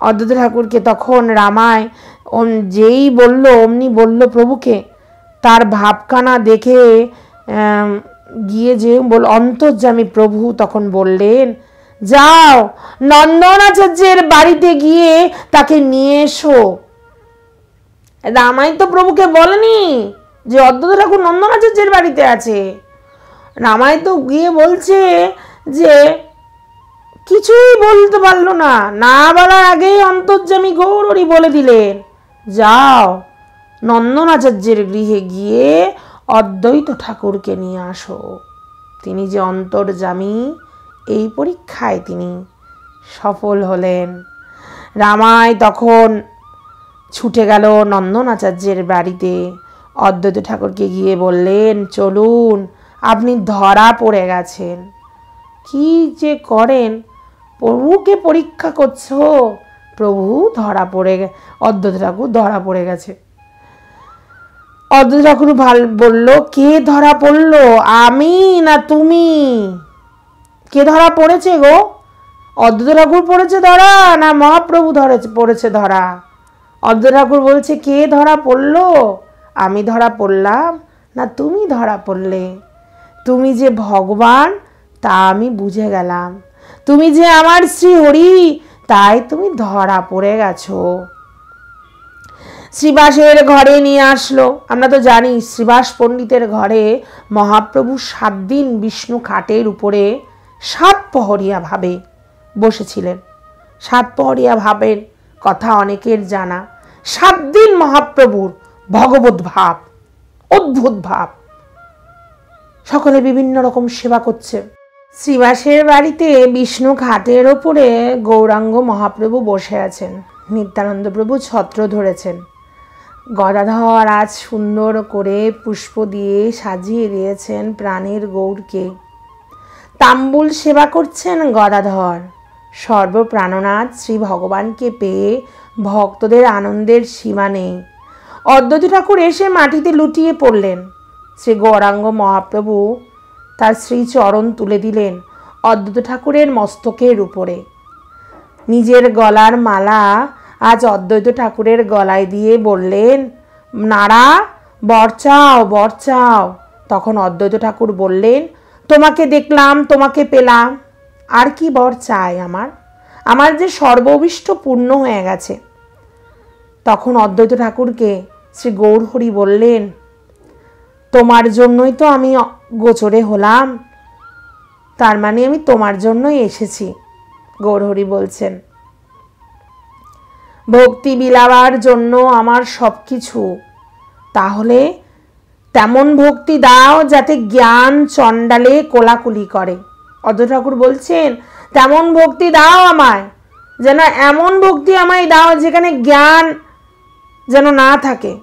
A: অদ্বৈত ঠাকুরকে তখন রামায় যেই বলল অমনি বলল প্রভুকে, তার ভাবখানা দেখে গিয়ে যে বল অন্তর্যামী প্রভু তখন বললেন, যাও নন্দনাচার্যের বাড়িতে গিয়ে তাকে নিয়ে এসো। রামাই তো প্রভুকে বলেনি যে অদ্বৈত ঠাকুর নন্দনাচার্যের বাড়িতে আছে। রামাই তো গিয়ে বলছে যে কিছুই বলতে পারলো না, না বলার আগেই অন্তর্যামী গৌরহরি বলে দিলেন, যাও নন্দনাচার্যের গৃহে গিয়ে অদ্বৈত ঠাকুরকে নিয়ে আসো। তিনি যে অন্তর্যামী এই পরীক্ষায় তিনি সফল হলেন। রামাই তখন ছুটে গেল নন্দনাচার্যের বাড়িতে, অদ্বৈত ঠাকুরকে গিয়ে বললেন, চলুন, আপনি ধরা পড়ে গেছেন। কি যে করেন, প্রভুকে পরীক্ষা করছো। প্রভু ধরা পড়ে অদ্বৈত ঠাকুর ধরা পড়ে গেছে। অদ্বৈত ঠাকুর বলল, কে ধরা পড়লো, আমি না তুমি? কে ধরা পড়েছে গো? অদ্বৈত ঠাকুর পড়েছে ধরা না মহাপ্রভু পড়েছে ধরা? অদ্বৈত ঠাকুর বলছে, কে ধরা পড়লো? আমি ধরা পড়লাম না তুমি ধরা পড়লে? তুমি যে ভগবান তা আমি বুঝে গেলাম, তুমি যে আমার শ্রীহরি তাই তুমি ধরা পড়ে গেছো। শ্রীবাসের ঘরে নিয়ে আসলো। আমরা তো জানি শ্রীবাস পণ্ডিতের ঘরে মহাপ্রভু 7 দিন বিষ্ণু খাটের উপরে 7 প্রহরিয়া ভাবে বসেছিলেন। 7 প্রহরিয়া ভাবের কথা অনেকের জানা। 7 দিন মহাপ্রভুর ভগবত ভাব, অদ্ভুত ভাব, সকলে বিভিন্ন রকম সেবা করছে। শ্রীবাসের বাড়িতে বিষ্ণু খাটের ওপরে গৌরাঙ্গ মহাপ্রভু বসে আছেন, নিত্যানন্দ প্রভু ছত্র ধরেছেন। গদাধর আজ সুন্দর করে পুষ্প দিয়ে সাজিয়ে দিয়েছেন প্রাণের গৌরকে। তাম্বুল সেবা করছেন গদাধর। সর্বপ্রাণনাথ শ্রী ভগবানকে পেয়ে ভক্তদের আনন্দের সীমা নেই। অদ্বৈত ঠাকুর এসে মাটিতে লুটিয়ে পড়লেন। শ্রী গৌরাঙ্গ মহাপ্রভু তার শ্রীচরণ তুলে দিলেন অদ্বৈত ঠাকুরের মস্তকের উপরে। নিজের গলার মালা আজ অদ্বৈত ঠাকুরের গলায় দিয়ে বললেন, নাড়া, বর চাও, বর চাও। তখন অদ্বৈত ঠাকুর বললেন, তোমাকে দেখলাম, তোমাকে পেলাম, আর কি বর চাই আমার? আমার যে সর্ববিষ্ট পূর্ণ হয়ে গেছে। তখন অদ্বৈত ঠাকুরকে শ্রী গৌরহরি বললেন, তোমার জন্যই তো আমি গোচরে হলাম, তার মানে আমি তোমার জন্যই এসেছি। গৌরহরি বলছেন, ভক্তি বিলাবার জন্য আমার সব কিছু, তাহলে তেমন ভক্তি দাও যাতে জ্ঞান চণ্ডালে কোলাকুলি করে। অদ্বৈত ঠাকুর বলছেন, তেমন ভক্তি দাও আমায়, যেন এমন ভক্তি আমায় দাও যেখানে জ্ঞান যেন না থাকে,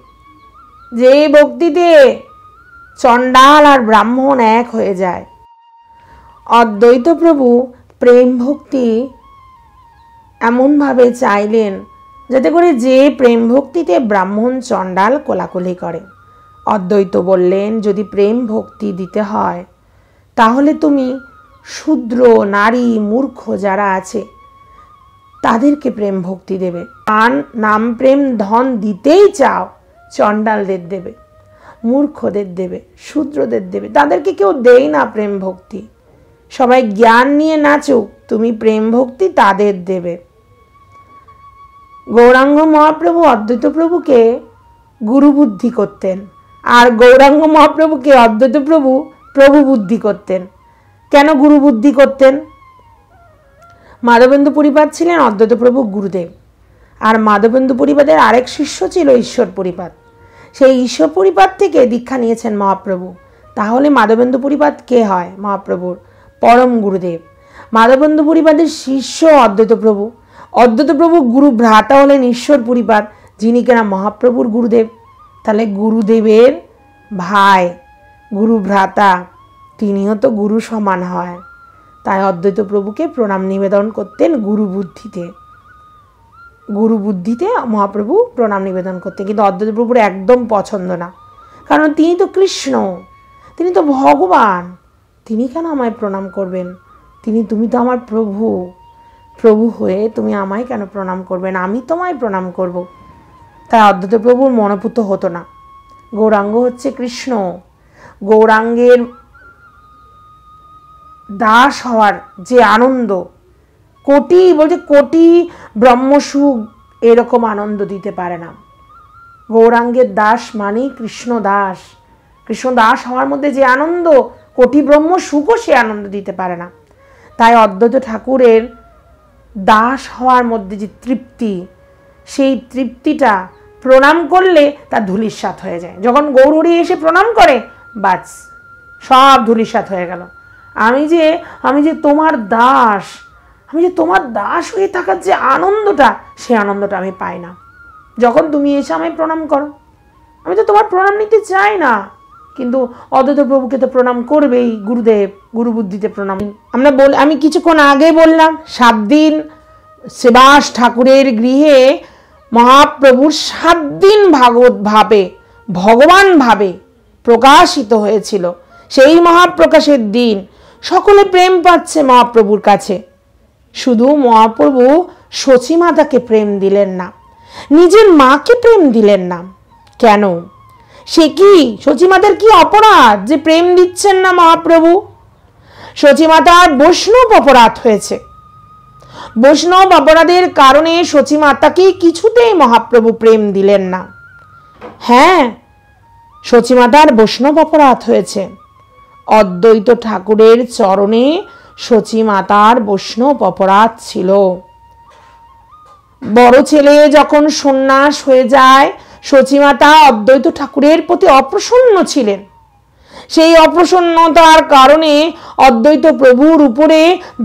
A: যে ভক্তিতে চণ্ডাল আর ব্রাহ্মণ এক হয়ে যায়। অদ্বৈত প্রভু প্রেম ভক্তি এমনভাবে চাইলেন যাতে করে যে প্রেম ভক্তিতে ব্রাহ্মণ চণ্ডাল কোলাকুলি করে। অদ্বৈত বললেন, যদি প্রেম ভক্তি দিতে হয় তাহলে তুমি শূদ্র, নারী, মূর্খ যারা আছে তাদেরকে প্রেম ভক্তি দেবে। নাম প্রেম ধন দিতেই চাও, চণ্ডালদের দেবে, মূর্খদের দেবে, শূদ্রদের দেবে, তাদেরকে কেউ দেয় না প্রেম ভক্তি। সবাই জ্ঞান নিয়ে নাচুক, তুমি প্রেম ভক্তি তাদের দেবে। গৌরাঙ্গ মহাপ্রভু অদ্বৈত প্রভুকে গুরু বুদ্ধি করতেন, আর গৌরাঙ্গ মহাপ্রভুকে অদ্বৈত প্রভু প্রভু বুদ্ধি করতেন। কেন গুরু বুদ্ধি করতেন? মাধবেন্দু পরিপাত ছিলেন অদ্বৈত প্রভু গুরুদেব, আর মাধবেন্দু পরিপাতের আরেক শিষ্য ছিল ঈশ্বর পরিপাত। সেই ঈশ্বর পরিপাত থেকে দীক্ষা নিয়েছেন মহাপ্রভু। তাহলে মাধবেন্দু পরিপাত কে হয়? মহাপ্রভুর পরম গুরুদেব। মাধবেন্দু পরিপাতের শিষ্য অদ্বৈত প্রভু। অদ্বৈত প্রভু গুরু ভ্রাতা হলেন ঈশ্বর পরিপাত, যিনি কিনা মহাপ্রভুর গুরুদেব। তাহলে গুরুদেবের ভাই গুরু ভ্রাতা, তিনিও তো গুরু সমান হয়। তাই অদ্বৈত প্রভুকে প্রণাম নিবেদন করতেন গুরু বুদ্ধিতে। গুরু বুদ্ধিতে মহাপ্রভু প্রণাম নিবেদন করতেন। কিন্তু অদ্বৈত প্রভুর একদম পছন্দ না, কারণ তিনি তো কৃষ্ণ, তিনি তো ভগবান, তিনি কেন আমায় প্রণাম করবেন? তুমি তো আমার প্রভু, প্রভু হয়ে তুমি আমায় কেন প্রণাম করবেন? আমি তোমায় প্রণাম করব। তাই অদ্বৈত প্রভুর মনোপুত হতো না। গৌরাঙ্গ হচ্ছে কৃষ্ণ, গৌরাঙ্গের দাস হওয়ার যে আনন্দ, কোটি ব্রহ্মসুখ এরকম আনন্দ দিতে পারে না। গৌরাঙ্গের দাস মানে কৃষ্ণ দাস। কৃষ্ণ দাস হওয়ার মধ্যে যে আনন্দ, কোটি ব্রহ্মসুখও সে আনন্দ দিতে পারে না। তাই অদ্বৈত ঠাকুরের দাস হওয়ার মধ্যে যে তৃপ্তি, সেই তৃপ্তিটা প্রণাম করলে তার ধূলিসাৎ হয়ে যায়। যখন গৌরহরি এসে প্রণাম করে, বাস সব ধূলিসাৎ হয়ে গেল। আমি যে তোমার দাস, আমি যে তোমার দাস হয়ে থাকার যে আনন্দটা, সে আনন্দটা আমি পাই না যখন তুমি এসে আমায় প্রণাম করো। আমি তো তোমার প্রণাম নিতে চাই না, কিন্তু অদ্বৈত প্রভুকে তো প্রণাম করবেই গুরুদেব, গুরু বুদ্ধিতে প্রণাম। আমি কিছুক্ষণ আগে বললাম 7 দিন সেবাস ঠাকুরের গৃহে মহাপ্রভুর 7 দিন ভাগবত ভাবে, ভগবান ভাবে প্রকাশিত হয়েছিল। সেই মহাপ্রকাশের দিন সকলে প্রেম পাচ্ছে মহাপ্রভুর কাছে। শুধু মহাপ্রভু সচিমাতাকে প্রেম দিলেন না, নিজের মাকে প্রেম দিলেন না। কেন? সে কি সচিমাতার কি অপরাধ যে প্রেম দিচ্ছেন না মহাপ্রভু? সচিমাতার বৈষ্ণব অপরাধ হয়েছে। বৈষ্ণব অপরাধের কারণে সচিমাতাকে কিছুতেই মহাপ্রভু প্রেম দিলেন না। হ্যাঁ, সচিমাতার বৈষ্ণব অপরাধ হয়েছে। অদ্বৈত ঠাকুরের চরণে সচিমাতার বৈষ্ণব অপরাধ ছিল। বড় ছেলে যখন সন্ন্যাস হয়ে যায়, সচিমাতা অদ্বৈত ঠাকুরের প্রতি অপ্রসন্ন ছিলেন। সেই অপ্রসন্নতার কারণে অদ্বৈত প্রভুর উপরে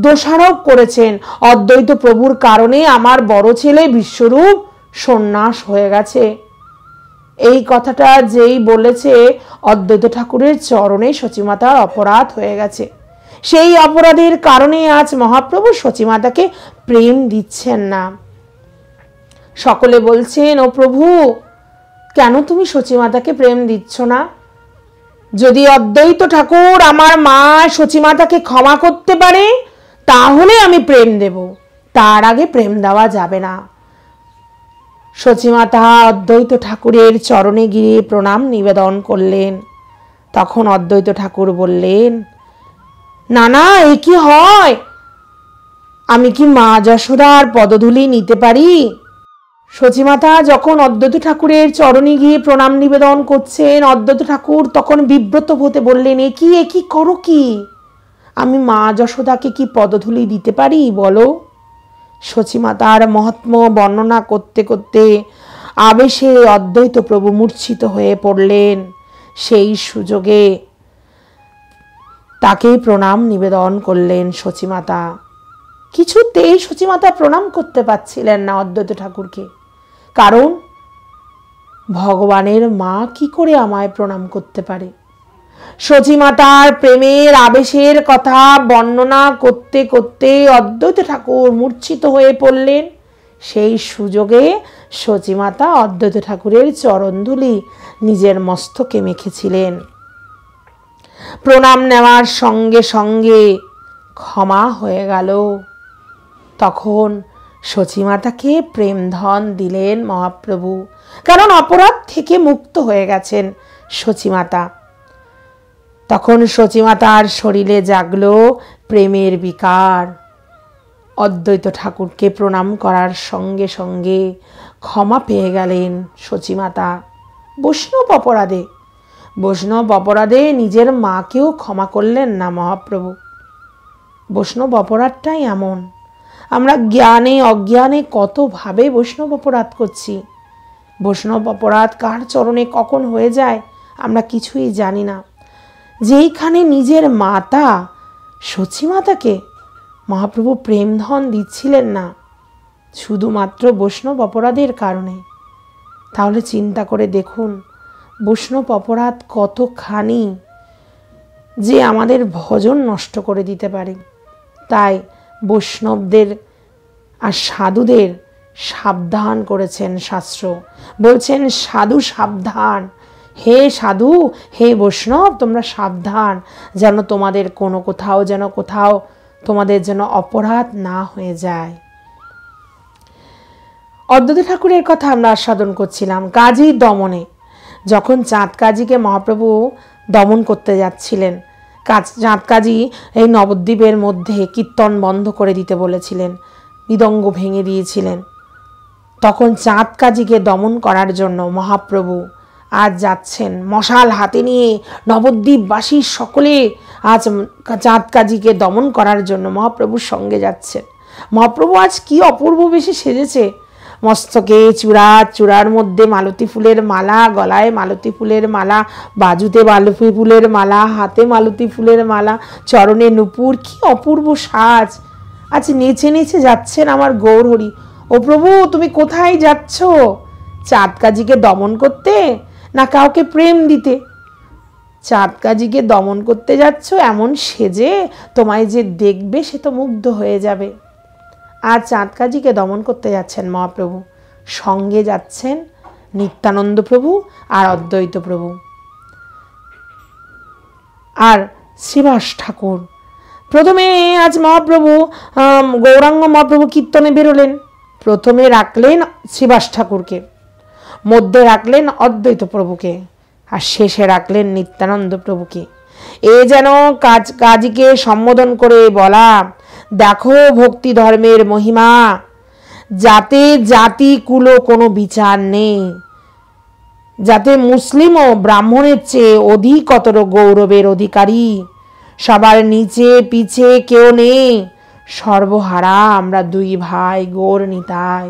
A: দোষারোপ করেছেন। অদ্বৈত প্রভুর কারণে আমার বড় ছেলে বিশ্বরূপ সন্ন্যাস হয়ে গেছে। এই কথাটা যেই বলেছে, অদ্বৈত ঠাকুরের চরণে সচিমাতার অপরাধ হয়ে গেছে। সেই অপরাধের কারণে আজ মহাপ্রভু সচিমাতাকে প্রেম দিচ্ছেন না। সকলে বলছেন, ও প্রভু, কেন তুমি সচিমাতাকে প্রেম দিচ্ছ না? যদি অদ্বৈত ঠাকুর আমার মা সচিমাতাকে ক্ষমা করতে পারে, তাহলে আমি প্রেম দেব, তার আগে প্রেম দেওয়া যাবে না। সচিমাতা অদ্বৈত ঠাকুরের চরণে গিয়ে প্রণাম নিবেদন করলেন। তখন অদ্বৈত ঠাকুর বললেন, না না, এ কি হয়? আমি কি মা যশোদার পদধূলি নিতে পারি? সচিমাতা যখন অদ্বৈত ঠাকুরের চরণে গিয়ে প্রণাম নিবেদন করছেন, অদ্বৈত ঠাকুর তখন বিব্রত হতে বললেন, এ কি করো কি? আমি মা যশোদাকে কি পদধূলি দিতে পারি বলো? সচিমাতার মহাত্ম্য বর্ণনা করতে করতে আবেশে অদ্বৈত প্রভু মূর্ছিত হয়ে পড়লেন। সেই সুযোগে তাকে প্রণাম নিবেদন করলেন সচিমাতা। কিছুতেই সচিমাতা প্রণাম করতে পারছিলেন না অদ্বৈত ঠাকুরকে, কারণ ভগবানের মা কি করে আমায় প্রণাম করতে পারে? সচিমাতার প্রেমের আবেশের কথা বর্ণনা করতে করতে অদ্বৈত ঠাকুর মূর্ছিত হয়ে পড়লেন। সেই সুযোগে সচিমাতা অদ্বৈত ঠাকুরের চরণধূলি নিজের মস্তকে মেখেছিলেন। প্রণাম নেওয়ার সঙ্গে সঙ্গে ক্ষমা হয়ে গেল। তখন সচিমাতাকে প্রেমধন দিলেন মহাপ্রভু, কারণ অপরাধ থেকে মুক্ত হয়ে গেছেন সচিমাতা। তখন সচিমাতার শরীরে জাগলো প্রেমের বিকার। অদ্বৈত ঠাকুরকে প্রণাম করার সঙ্গে সঙ্গে ক্ষমা পেয়ে গেলেন সচিমাতা। বৈষ্ণব অপরাধে নিজের মাকেও ক্ষমা করলেন না মহাপ্রভু। বৈষ্ণব অপরাধটাই এমন। আমরা জ্ঞানে অজ্ঞানে কতভাবে বৈষ্ণব অপরাধ করছি। বৈষ্ণব অপরাধ কার চরণে কখন হয়ে যায় আমরা কিছুই জানি না। যেইখানে নিজের মাতা সচী মাতাকে মহাপ্রভু প্রেমধন দিচ্ছিলেন না শুধুমাত্র বৈষ্ণব অপরাধের কারণে, তাহলে চিন্তা করে দেখুন বৈষ্ণব অপরাধ কতখানি যে আমাদের ভজন নষ্ট করে দিতে পারে। তাই বৈষ্ণবদের আর সাধুদের সাবধান করেছেন শাস্ত্র। বলছেন সাধু সাবধান, হে সাধু হে বৈষ্ণব তোমরা সাবধান, যেন তোমাদের কোথাও তোমাদের যেন অপরাধ না হয়ে যায়। অদ্বৈত ঠাকুরের কথা আমরা আস্বাদন করছিলাম। কাজী দমনে যখন চাঁদ কাজীকে মহাপ্রভু দমন করতে যাচ্ছিলেন, চাঁদ কাজী এই নবদ্বীপের মধ্যে কীর্তন বন্ধ করে দিতে বলেছিলেন, মৃদঙ্গ ভেঙে দিয়েছিলেন। তখন চাঁদ কাজীকে দমন করার জন্য মহাপ্রভু আজ যাচ্ছেন মশাল হাতে নিয়ে। নবদ্বীপবাসী সকলে আজ চাঁদ কাজীকে দমন করার জন্য মহাপ্রভুর সঙ্গে যাচ্ছেন। মহাপ্রভু আজ কি অপূর্ব বেশে সেজেছে। মস্তকে চূড়ার মধ্যে মালতী ফুলের মালা, গলায় মালতী ফুলের মালা, বাজুতে মালতী ফুলের মালা, হাতে মালতী ফুলের মালা, চরণে নূপুর, কি অপূর্ব সাজ। আজ নেচে নেচে যাচ্ছেন আমার গৌরহরি। ও প্রভু তুমি কোথায় যাচ্ছ? চাঁদ কাজীকে দমন করতে না কাউকে প্রেম দিতে? চাঁদ কাজীকে দমন করতে যাচ্ছ, এমন সেজে তোমায় যে দেখবে সে তো মুগ্ধ হয়ে যাবে। আর চাঁদ কাজীকে দমন করতে যাচ্ছেন মহাপ্রভু, সঙ্গে যাচ্ছেন নিত্যানন্দ প্রভু আর অদ্বৈত প্রভু আর শ্রীবাস ঠাকুর। প্রথমে আজ মহাপ্রভু গৌরাঙ্গ মহাপ্রভু কীর্তনে বেরোলেন। প্রথমে রাখলেন শ্রীবাস ঠাকুরকে, মধ্যে রাখলেন অদ্বৈত প্রভুকে, আর শেষে রাখলেন নিত্যানন্দ প্রভুকে। এ যেন কাজীকে সম্বোধন করে বলা, দেখো ভক্তি ধর্মের মহিমা, যাতে জাতি কুলো কোনো বিচার নেই, যাতে মুসলিম ও ব্রাহ্মণের চেয়ে অধিকতর গৌরবের অধিকারী, সবার নিচে পিছে কেউ নেই, সর্বহারা আমরা দুই ভাই গৌর নিতাই,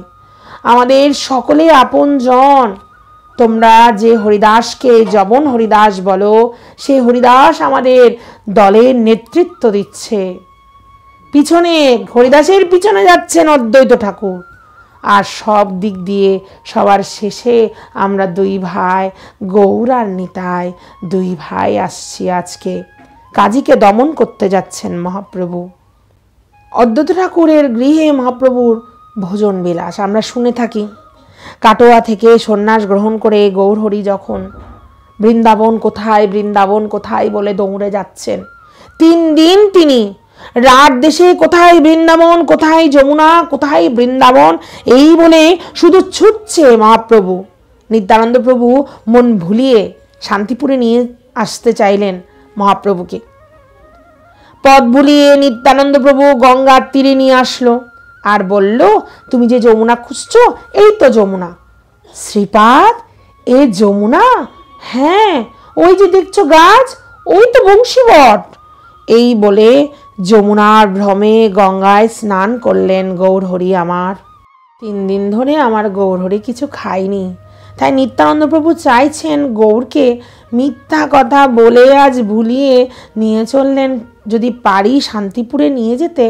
A: আমাদের সকলে আপনজন। তোমরা যে হরিদাসকে জবন হরিদাস বলো, সে হরিদাস আমাদের দলের নেতৃত্ব দিচ্ছে। পিছনে হরিদাসের পিছনে যাচ্ছেন অদ্বৈত ঠাকুর, আর সব দিক দিয়ে সবার শেষে আমরা দুই ভাই গৌর আর নিতাই, দুই ভাই আসছি আজকে। কাজীকে দমন করতে যাচ্ছেন মহাপ্রভু। অদ্বৈত ঠাকুরের গৃহে মহাপ্রভুর ভোজন বিলাস আমরা শুনে থাকি। কাটোয়া থেকে সন্ন্যাস গ্রহণ করে গৌরহরি যখন বৃন্দাবন কোথায় বলে দৌড়ে যাচ্ছেন, 3 দিন তিনি রাত দেশে কোথায় বৃন্দাবন, কোথায় যমুনা, কোথায় বৃন্দাবন এই বলে শুধু ছুটছে মহাপ্রভু। নিত্যানন্দ প্রভু মন ভুলিয়ে শান্তিপুরে নিয়ে আসতে চাইলেন মহাপ্রভুকে। পথ ভুলিয়ে নিত্যানন্দ প্রভু গঙ্গার তীরে নিয়ে আসলো আর বলল, তুমি যে যমুনা খুঁজছো এই তো যমুনা। শ্রীপাদ এ যমুনা? হ্যাঁ, ওই যে দেখছো গাছ, ওই তো বংশীবট। এই বলে যমুনার ভ্রমে গঙ্গায় স্নান করলেন গৌরহরি আমার। 3 দিন ধরে আমার গৌরহরি কিছু খায়নি। তাই নিত্যানন্দ প্রভু চাইছেন গৌরকে মিথ্যা কথা বলে আজ ভুলিয়ে নিয়ে চললেন। যদি পারি শান্তিপুরে নিয়ে যেতে,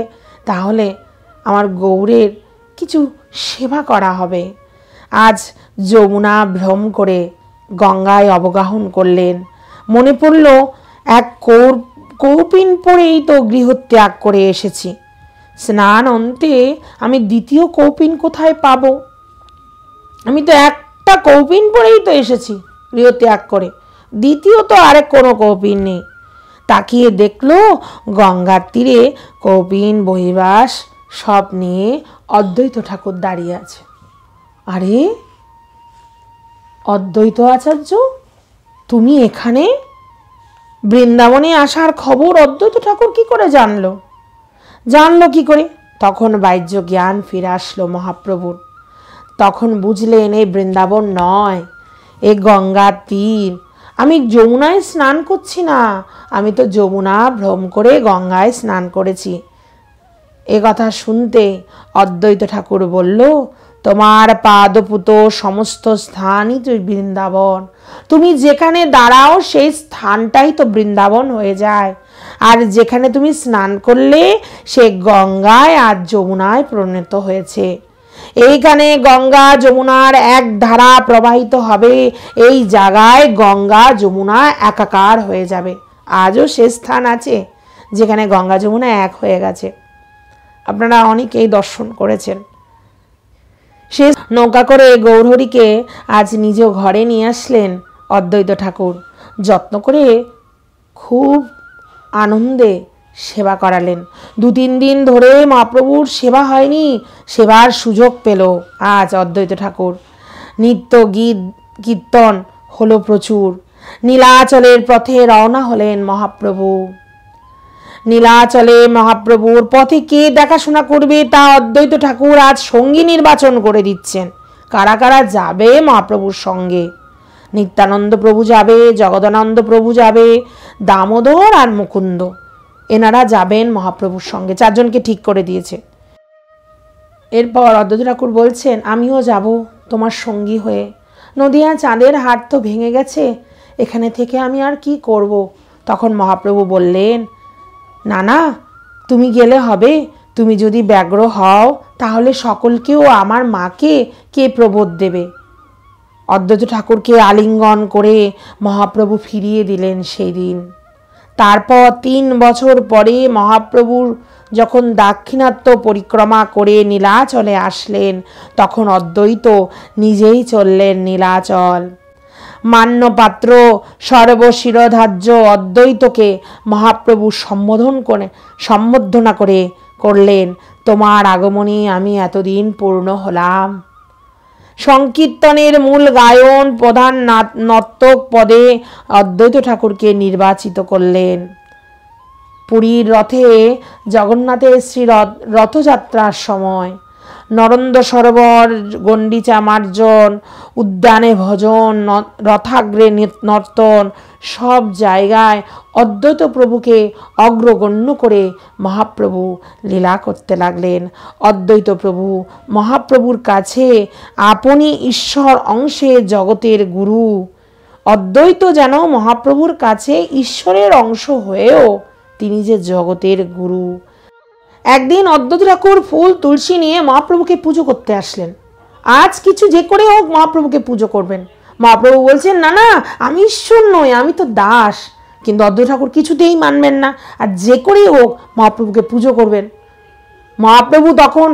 A: তাহলে আমার গৌরের কিছু সেবা করা হবে। আজ যমুনা ভ্রম করে গঙ্গায় অবগাহন করলেন। মনে পড়ল এক কৌপিন পরেই তো গৃহত্যাগ করে এসেছি। স্নান অন্তে আমি দ্বিতীয় কৌপিন কোথায় পাব? আমি তো একটা কৌপিন পরেই তো এসেছি গৃহত্যাগ করে, দ্বিতীয় তো আরেক কোনো কৌপিন নেই। তাকিয়ে দেখলো গঙ্গার তীরে কৌপিন বহিবাস সব নিয়ে অদ্বৈত ঠাকুর দাঁড়িয়ে আছে। আরে অদ্বৈত আচার্য, তুমি এখানে? বৃন্দাবনে আসার খবর অদ্বৈত ঠাকুর কি করে জানলো কি করে? তখন বাহ্য জ্ঞান ফিরে আসলো মহাপ্রভুর। তখন বুঝলেন এই বৃন্দাবন নয়, এ গঙ্গার তীর। আমি যমুনায় স্নান করছি না, আমি তো যমুনা ভ্রম করে গঙ্গায় স্নান করেছি। এ কথা শুনতে অদ্বৈত ঠাকুর বলল, তোমার পাদপুত সমস্ত স্থানই তো বৃন্দাবন। তুমি যেখানে দাঁড়াও সেই স্থানটাই তো বৃন্দাবন হয়ে যায়। আর যেখানে তুমি স্নান করলে সে গঙ্গায় আর যমুনায় পরিণত হয়েছে। এইখানে গঙ্গা যমুনার এক ধারা প্রবাহিত হবে, এই জায়গায় গঙ্গা যমুনা একাকার হয়ে যাবে। আজও সে স্থান আছে যেখানে গঙ্গা যমুনা এক হয়ে গেছে। আপনারা অনেকেই দর্শন করেছেন। সে নৌকা করে গৌরহরিকে আজ নিজ ঘরে নিয়ে আসলেন অদ্বৈত ঠাকুর। যত্ন করে খুব আনন্দে সেবা করালেন। 2-3 দিন ধরে মহাপ্রভুর সেবা হয়নি, সেবার সুযোগ পেল আজ অদ্বৈত ঠাকুর। নিত্য গীত কীর্তন হলো প্রচুর। নীলাচলের পথে রওনা হলেন মহাপ্রভু। নীলাচলে মহাপ্রভুর পথে কে দেখাশোনা করবে তা অদ্বৈত ঠাকুর আজ সঙ্গী নির্বাচন করে দিচ্ছেন। কারা কারা যাবে মহাপ্রভুর সঙ্গে? নিত্যানন্দ প্রভু যাবে, জগদানন্দ প্রভু যাবে, দামোদর আর মুকুন্দ, এনারা যাবেন মহাপ্রভুর সঙ্গে। 4 জনকে ঠিক করে দিয়েছে। এরপর অদ্বৈত ঠাকুর বলছেন, আমিও যাব তোমার সঙ্গী হয়ে। নদিয়া চাঁদের হাট তো ভেঙে গেছে, এখানে থেকে আমি আর কি করব? তখন মহাপ্রভু বললেন, না না, তুমি গেলে হবে। তুমি যদি ব্যগ্র হও তাহলে সকলকেও আমার মাকে কে প্রবোধ দেবে? অদ্বৈত ঠাকুরকে আলিঙ্গন করে মহাপ্রভু ফিরিয়ে দিলেন সেই দিন। তারপর 3 বছর পরে মহাপ্রভুর যখন দাক্ষিণাত্য পরিক্রমা করে নীলাচলে আসলেন, তখন অদ্বৈত নিজেই চললেন নীলাচল। মান্যপাত্র সর্বশিরোধার্য অদ্বৈতকে মহাপ্রভু সম্বোধনা করে করলেন, তোমার আগমনে আমি এতদিন পূর্ণ হলাম। সংকীর্তনের মূল গায়ন প্রধান নর্তক পদে অদ্বৈত ঠাকুরকে নির্বাচিত করলেন। পুরীর রথে জগন্নাথের শ্রী রথযাত্রার সময় নরেন্দ্র সরোবর, গণ্ডিচা মার্জন, উদ্যানে ভজন, রথাগ্রে নর্তন, সব জায়গায় অদ্বৈত প্রভুকে অগ্রগণ্য করে মহাপ্রভু লীলা করতে লাগলেন। অদ্বৈত প্রভু মহাপ্রভুর কাছে আপনি ঈশ্বর অংশে জগতের গুরু। অদ্বৈত যেন মহাপ্রভুর কাছে ঈশ্বরের অংশ হয়েও তিনি যে জগতের গুরু। একদিন অদ্বৈত ঠাকুর ফুল তুলসী নিয়ে মহাপ্রভুকে পুজো করতে আসলেন। আজ কিছু যে করে হোক মহাপ্রভুকে পুজো করবেন। মহাপ্রভু বলছেন, না না, আমি ঈশ্বর নই, আমি তো দাস। কিন্তু অদ্বৈত ঠাকুর কিছুতেই মানবেন না, আর যে করেই হোক মহাপ্রভুকে পুজো করবেন। মহাপ্রভু তখন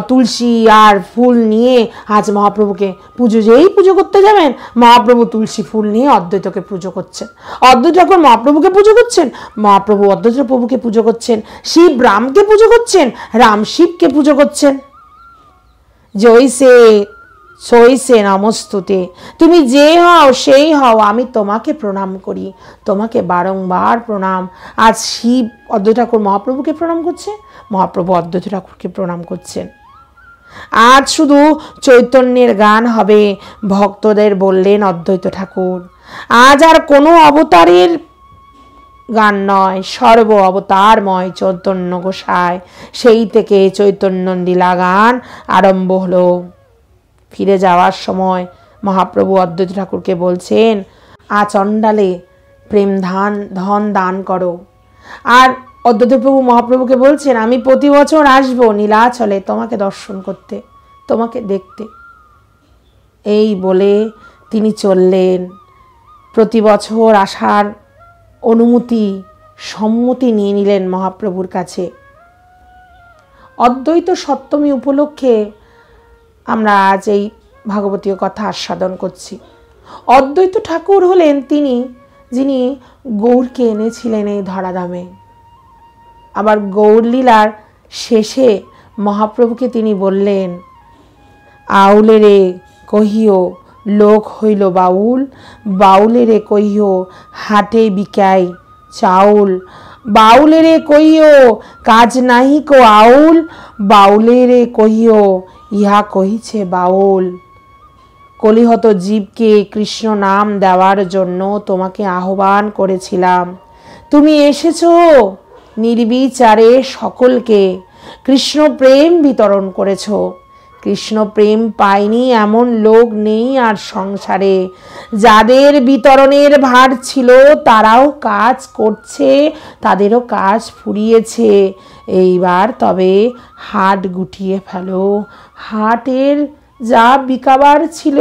A: তুলসী আর ফুল নিয়ে আজ মহাপ্রভুকে পুজো করতে যাবেন, মহাপ্রভু তুলসী ফুল নিয়ে অদ্বৈতকে পুজো করছেন। অদ্বৈত ঠাকুর মহাপ্রভুকে পুজো করছেন, মহাপ্রভু অদ্বৈত প্রভুকে পুজো করছেন। শিব রামকে পুজো করছেন, রাম শিবকে পুজো করছেন। সইসে নমস্তুতে, তুমি যে হও সেই হও, আমি তোমাকে প্রণাম করি, তোমাকে বারংবার প্রণাম। আজ শিব অদ্বৈত ঠাকুর মহাপ্রভুকে প্রণাম করছে, মহাপ্রভু অদ্বৈত ঠাকুরকে প্রণাম করছেন। আজ শুধু চৈতন্যের গান হবে, ভক্তদের বললেন অদ্বৈত ঠাকুর। আজ আর কোনো অবতারের গান নয়, সর্ব অবতারময় চৈতন্য গোসাই। সেই থেকে চৈতন্য লীলা গান আরম্ভ হলো। ফিরে যাওয়ার সময় মহাপ্রভু অদ্বৈত ঠাকুরকে বলছেন, আচণ্ডালে প্রেম ধন দান করো। আর অদ্বৈত প্রভু মহাপ্রভুকে বলছেন, আমি প্রতি বছর আসবো নীলাচলে তোমাকে দর্শন করতে, তোমাকে দেখতে। এই বলে তিনি চললেন। প্রতি বছর আসার সম্মতি নিয়ে নিলেন মহাপ্রভুর কাছে। অদ্বৈত সপ্তমী উপলক্ষে আমরা আজ এই ভাগবতীয় কথা আস্বাদন করছি। অদ্বৈত ঠাকুর হলেন তিনি যিনি গৌরকে এনেছিলেন এই ধরাধামে। আবার গৌরলীলার শেষে মহাপ্রভুকে তিনি বললেন, আউলেরে কহিও লোক হইল বাউল, বাউলেরে কহিও হাটে বিকাই চাউল, বাউলেরে কহিও কাজ নাহি কো আউল, বাউলেরে কহিও ইহা কহিছে বাউল। কলিহত জীবকে কৃষ্ণ নাম দেওয়ার জন্য তোমাকে আহ্বান করেছিলাম, তুমি এসেছো নির্বিচারে সকলকে কৃষ্ণ প্রেম বিতরণ করেছ। কৃষ্ণ প্রেম পায়নি এমন লোক নেই আর সংসারে। যাদের বিতরণের ভার ছিল তারাও কাজ করছে, তাদেরও কাজ ফুরিয়েছে। এইবার তবে হাট গুটিয়ে ফেলো। হাটের যা বিকাবার ছিল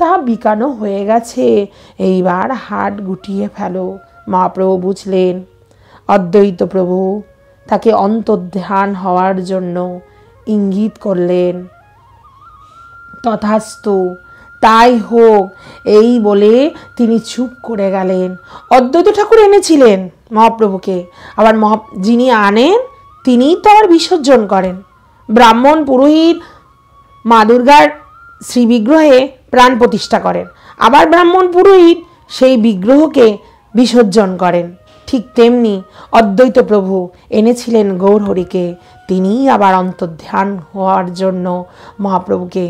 A: তা বিকানো হয়ে গেছে, এইবার হাট গুটিয়ে ফেলো। মহাপ্রভু বুঝলেন অদ্বৈত প্রভু তাকে অন্তর্ধান হওয়ার জন্য ইঙ্গিত করলেন। তথাস্তু, তাই হোক, এই বলে তিনি চুপ করে গেলেন। অদ্বৈত ঠাকুর এনেছিলেন মহাপ্রভুকে, আবার যিনি আনেন তিনিই তো আবার বিসর্জন করেন। ব্রাহ্মণ পুরোহিত মা দুর্গার শ্রীবিগ্রহে প্রাণ প্রতিষ্ঠা করেন, আবার ব্রাহ্মণ পুরোহিত সেই বিগ্রহকে বিসর্জন করেন। ঠিক তেমনি অদ্বৈত প্রভু এনেছিলেন গৌরহরিকে, তিনিই আবার অন্তর্ধান হওয়ার জন্য মহাপ্রভুকে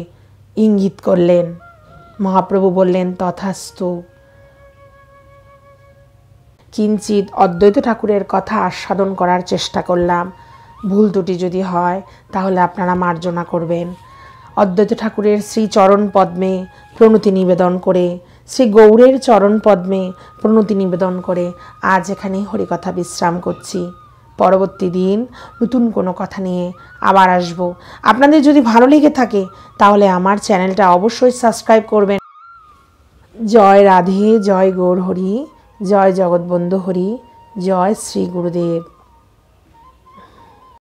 A: ইঙ্গিত করলেন। মহাপ্রভু বললেন তথাস্তু। কিঞ্চিত অদ্বৈত ঠাকুরের কথা আস্বাদন করার চেষ্টা করলাম। ভুল ত্রুটি যদি হয় তাহলে আপনারা মার্জনা করবেন। অদ্বৈত ঠাকুরের শ্রী চরণ পদ্মে প্রণতি নিবেদন করে, শ্রী গৌরের চরণ পদ্মে প্রণতি নিবেদন করে আজ এখানেই হরিকথা বিশ্রাম করছি। পরবর্তী দিন নতুন কোনো কথা নিয়ে আবার আসব। আপনাদের যদি ভালো লেগে থাকে তাহলে আমার চ্যানেলটা অবশ্যই সাবস্ক্রাইব করবেন। জয় রাধে, জয় গৌর হরি, জয় জগৎবন্ধু হরি, জয় শ্রী গুরুদেব।